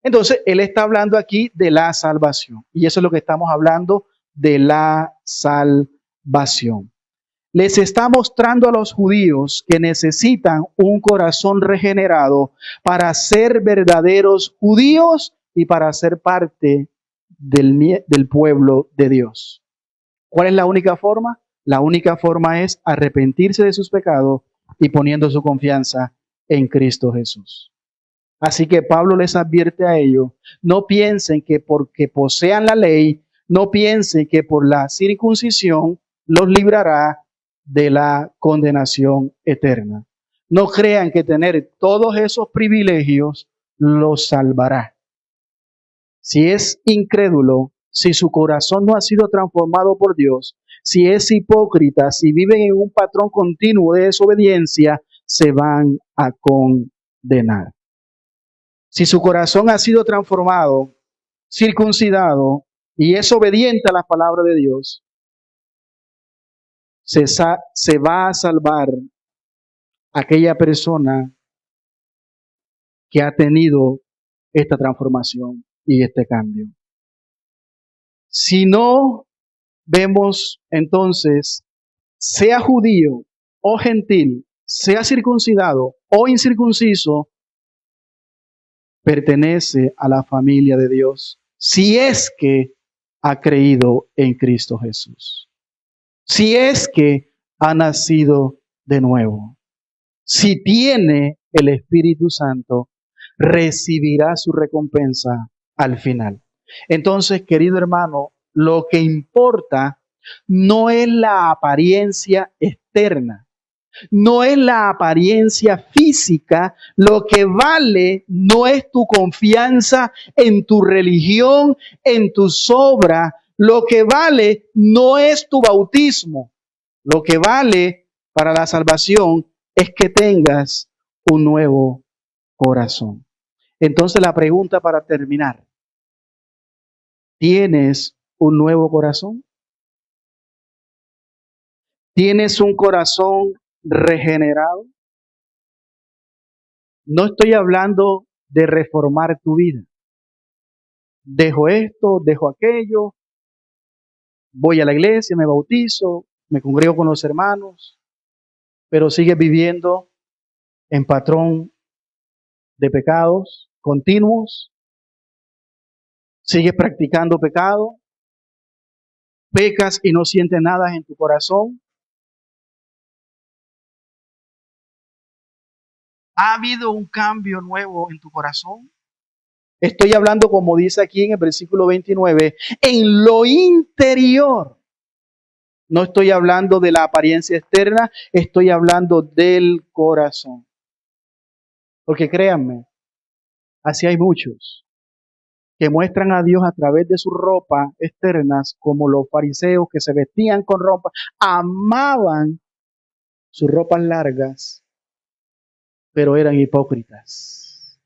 Entonces, él está hablando aquí de la salvación. Y eso es lo que estamos hablando de la salvación. Les está mostrando a los judíos que necesitan un corazón regenerado para ser verdaderos judíos y para ser parte del pueblo de Dios. ¿Cuál es la única forma? La única forma es arrepentirse de sus pecados y poniendo su confianza en Cristo Jesús. Así que Pablo les advierte a ellos, no piensen que porque posean la ley, no piensen que por la circuncisión los librará de la condenación eterna. No crean que tener todos esos privilegios los salvará. Si es incrédulo, si su corazón no ha sido transformado por Dios, si es hipócrita, si viven en un patrón continuo de desobediencia, se van a condenar. Si su corazón ha sido transformado, circuncidado y es obediente a la palabra de Dios, se va a salvar aquella persona que ha tenido esta transformación y este cambio. Si no vemos entonces, sea judío o gentil, sea circuncidado o incircunciso, pertenece a la familia de Dios si es que ha creído en Cristo Jesús, si es que ha nacido de nuevo, si tiene el Espíritu Santo, recibirá su recompensa al final. Entonces, querido hermano, lo que importa no es la apariencia externa, no es la apariencia física. Lo que vale no es tu confianza en tu religión, en tus obras. Lo que vale no es tu bautismo. Lo que vale para la salvación es que tengas un nuevo corazón. Entonces la pregunta para terminar: ¿tienes un nuevo corazón? ¿Tienes un corazón regenerado? No estoy hablando de reformar tu vida. Dejo esto, dejo aquello, voy a la iglesia, me bautizo, me congrego con los hermanos, pero sigues viviendo en patrón de pecados continuos, sigues practicando pecado, pecas y no sientes nada en tu corazón. ¿Ha habido un cambio nuevo en tu corazón? Estoy hablando, como dice aquí en el versículo 29, en lo interior. No estoy hablando de la apariencia externa, estoy hablando del corazón. Porque créanme, así hay muchos que muestran a Dios a través de sus ropas externas, como los fariseos que se vestían con ropa, amaban sus ropas largas, pero eran hipócritas.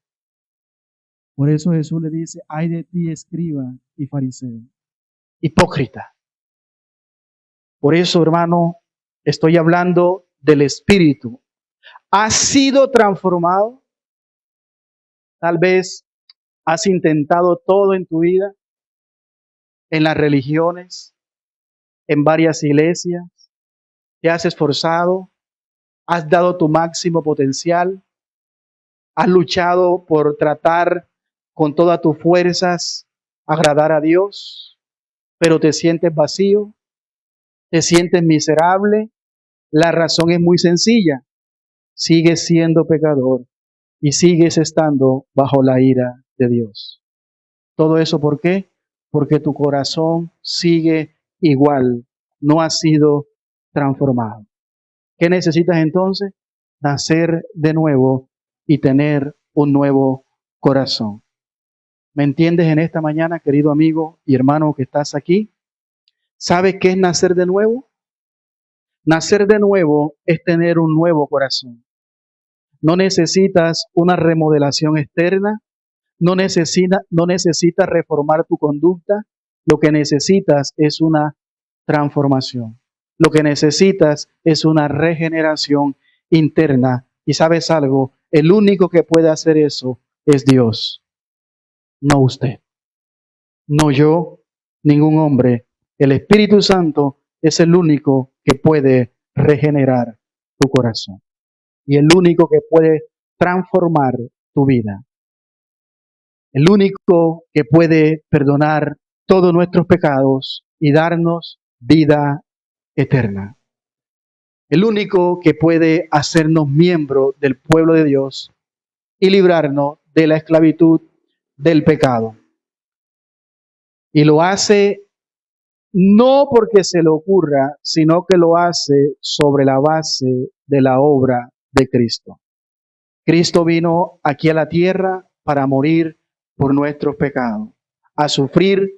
Por eso Jesús le dice: ay de ti, escriba y fariseo. Hipócrita. Por eso, hermano, estoy hablando del Espíritu. ¿Has sido transformado? Tal vez has intentado todo en tu vida, en las religiones, en varias iglesias, te has esforzado, has dado tu máximo potencial, has luchado por tratar con todas tus fuerzas agradar a Dios, pero te sientes vacío, te sientes miserable. La razón es muy sencilla: sigues siendo pecador y sigues estando bajo la ira de Dios. ¿Todo eso por qué? Porque tu corazón sigue igual, no ha sido transformado. ¿Qué necesitas entonces? Nacer de nuevo y tener un nuevo corazón. ¿Me entiendes en esta mañana, querido amigo y hermano que estás aquí? ¿Sabes qué es nacer de nuevo? Nacer de nuevo es tener un nuevo corazón. No necesitas una remodelación externa, no necesitas reformar tu conducta. Lo que necesitas es una transformación. Lo que necesitas es una regeneración interna. Y sabes algo, el único que puede hacer eso es Dios, no usted, no yo, ningún hombre. El Espíritu Santo es el único que puede regenerar tu corazón y el único que puede transformar tu vida. El único que puede perdonar todos nuestros pecados y darnos vida eterna. El único que puede hacernos miembros del pueblo de Dios y librarnos de la esclavitud del pecado. Y lo hace no porque se le ocurra, sino que lo hace sobre la base de la obra de Cristo. Cristo vino aquí a la tierra para morir por nuestros pecados, a sufrir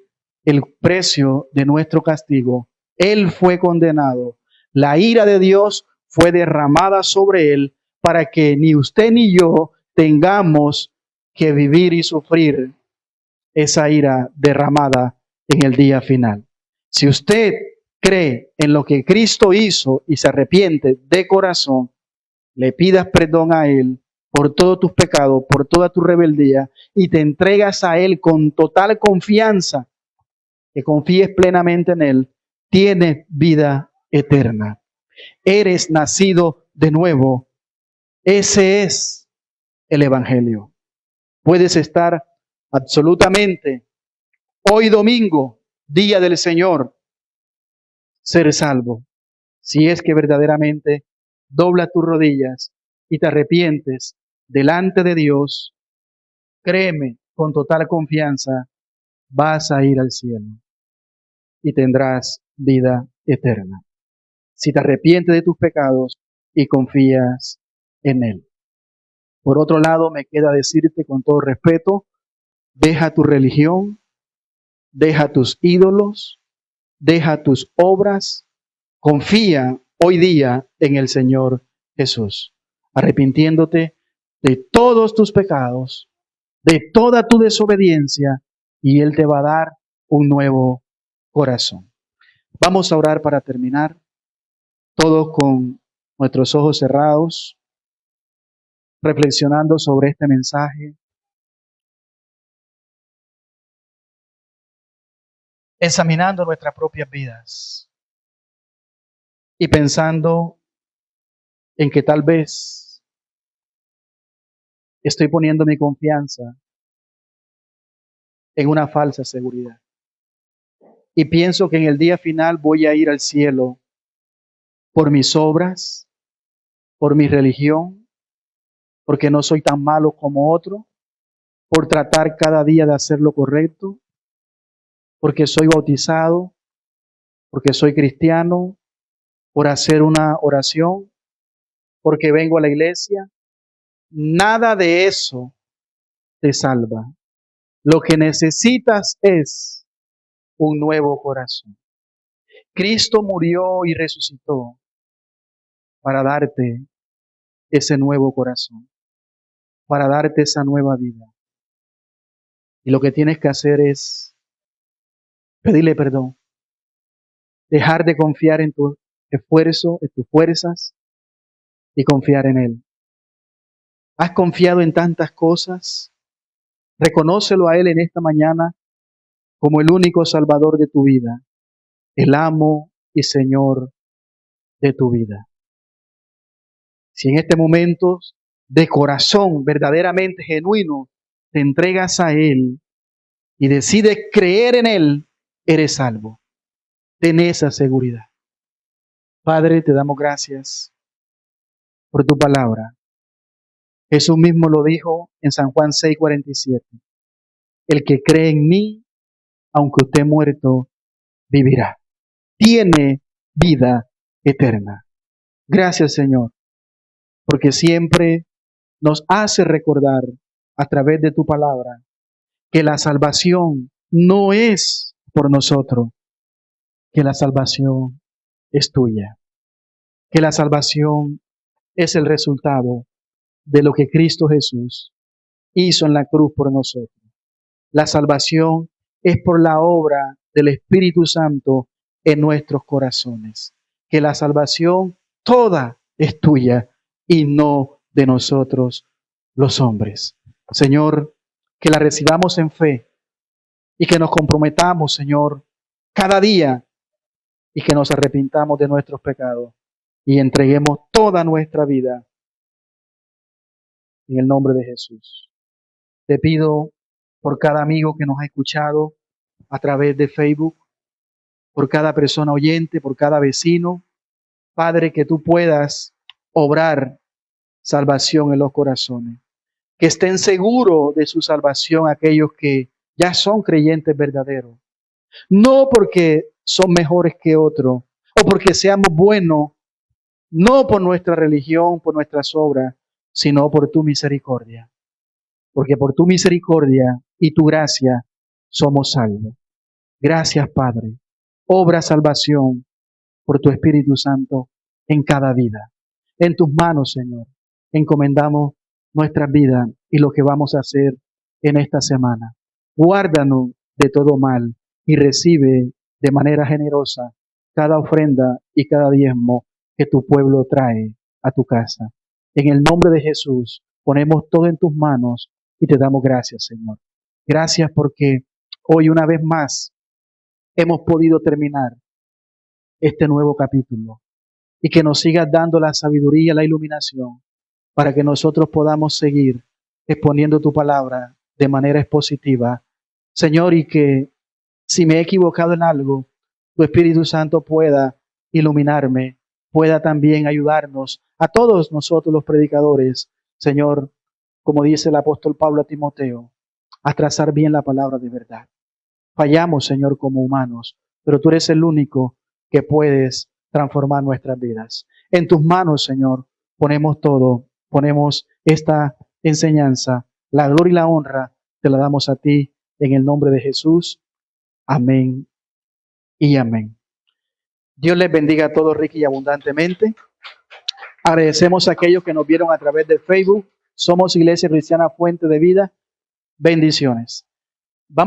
el precio de nuestro castigo. Él fue condenado. La ira de Dios fue derramada sobre él para que ni usted ni yo tengamos que vivir y sufrir esa ira derramada en el día final. Si usted cree en lo que Cristo hizo y se arrepiente de corazón, le pidas perdón a Él por todos tus pecados, por toda tu rebeldía, y te entregas a Él con total confianza, que confíes plenamente en Él, tienes vida eterna. Eres nacido de nuevo. Ese es el Evangelio. Puedes estar absolutamente hoy domingo, día del Señor, ser salvo. Si es que verdaderamente doblas tus rodillas y te arrepientes delante de Dios, créeme con total confianza, vas a ir al cielo y tendrás vida eterna. Si te arrepientes de tus pecados y confías en Él. Por otro lado, me queda decirte con todo respeto, deja tu religión, deja tus ídolos, deja tus obras, confía hoy día en el Señor Jesús, arrepintiéndote de todos tus pecados, de toda tu desobediencia, y Él te va a dar un nuevo corazón. Vamos a orar para terminar, todos con nuestros ojos cerrados, reflexionando sobre este mensaje, examinando nuestras propias vidas y pensando en que tal vez estoy poniendo mi confianza en una falsa seguridad. Y pienso que en el día final voy a ir al cielo por mis obras, por mi religión, porque no soy tan malo como otro, por tratar cada día de hacer lo correcto, porque soy bautizado, porque soy cristiano, por hacer una oración, porque vengo a la iglesia. Nada de eso te salva. Lo que necesitas es un nuevo corazón. Cristo murió y resucitó para darte ese nuevo corazón, para darte esa nueva vida. Y lo que tienes que hacer es pedirle perdón, dejar de confiar en tu esfuerzo, en tus fuerzas y confiar en Él. ¿Has confiado en tantas cosas? Reconócelo a Él en esta mañana como el único Salvador de tu vida, el amo y Señor de tu vida. Si en este momento de corazón verdaderamente genuino te entregas a Él y decides creer en Él, eres salvo. Ten esa seguridad. Padre, te damos gracias por tu palabra. Jesús mismo lo dijo en San Juan 6:47. El que cree en mí, aunque esté muerto, vivirá. Tiene vida eterna. Gracias, Señor, porque siempre nos hace recordar a través de tu palabra que la salvación no es por nosotros, que la salvación es tuya, que la salvación es el resultado de lo que Cristo Jesús hizo en la cruz por nosotros. La salvación es por la obra del Espíritu Santo en nuestros corazones. Que la salvación toda es tuya y no de nosotros los hombres. Señor, que la recibamos en fe y que nos comprometamos, Señor, cada día y que nos arrepintamos de nuestros pecados y entreguemos toda nuestra vida en el nombre de Jesús. Te pido por cada amigo que nos ha escuchado a través de Facebook, por cada persona oyente, por cada vecino, Padre, que tú puedas obrar salvación en los corazones. Que estén seguros de su salvación aquellos que ya son creyentes verdaderos. No porque son mejores que otros o porque seamos buenos, no por nuestra religión, por nuestras obras, sino por tu misericordia. Porque por tu misericordia y tu gracia somos salvos. Gracias, Padre. Obra salvación por tu Espíritu Santo en cada vida. En tus manos, Señor, encomendamos nuestras vidas y lo que vamos a hacer en esta semana. Guárdanos de todo mal y recibe de manera generosa cada ofrenda y cada diezmo que tu pueblo trae a tu casa. En el nombre de Jesús, ponemos todo en tus manos y te damos gracias, Señor. Gracias porque hoy una vez más hemos podido terminar este nuevo capítulo y que nos sigas dando la sabiduría, la iluminación para que nosotros podamos seguir exponiendo tu palabra de manera expositiva. Señor, y que si me he equivocado en algo, tu Espíritu Santo pueda iluminarme, pueda también ayudarnos a todos nosotros los predicadores, Señor, como dice el apóstol Pablo a Timoteo, a trazar bien la palabra de verdad. Fallamos, Señor, como humanos, pero tú eres el único que puedes transformar nuestras vidas. En tus manos, Señor, ponemos todo, ponemos esta enseñanza, la gloria y la honra, te la damos a ti en el nombre de Jesús. Amén y amén. Dios les bendiga a todos rica y abundantemente. Agradecemos a aquellos que nos vieron a través de Facebook. Somos Iglesia Cristiana Fuente de Vida. Bendiciones.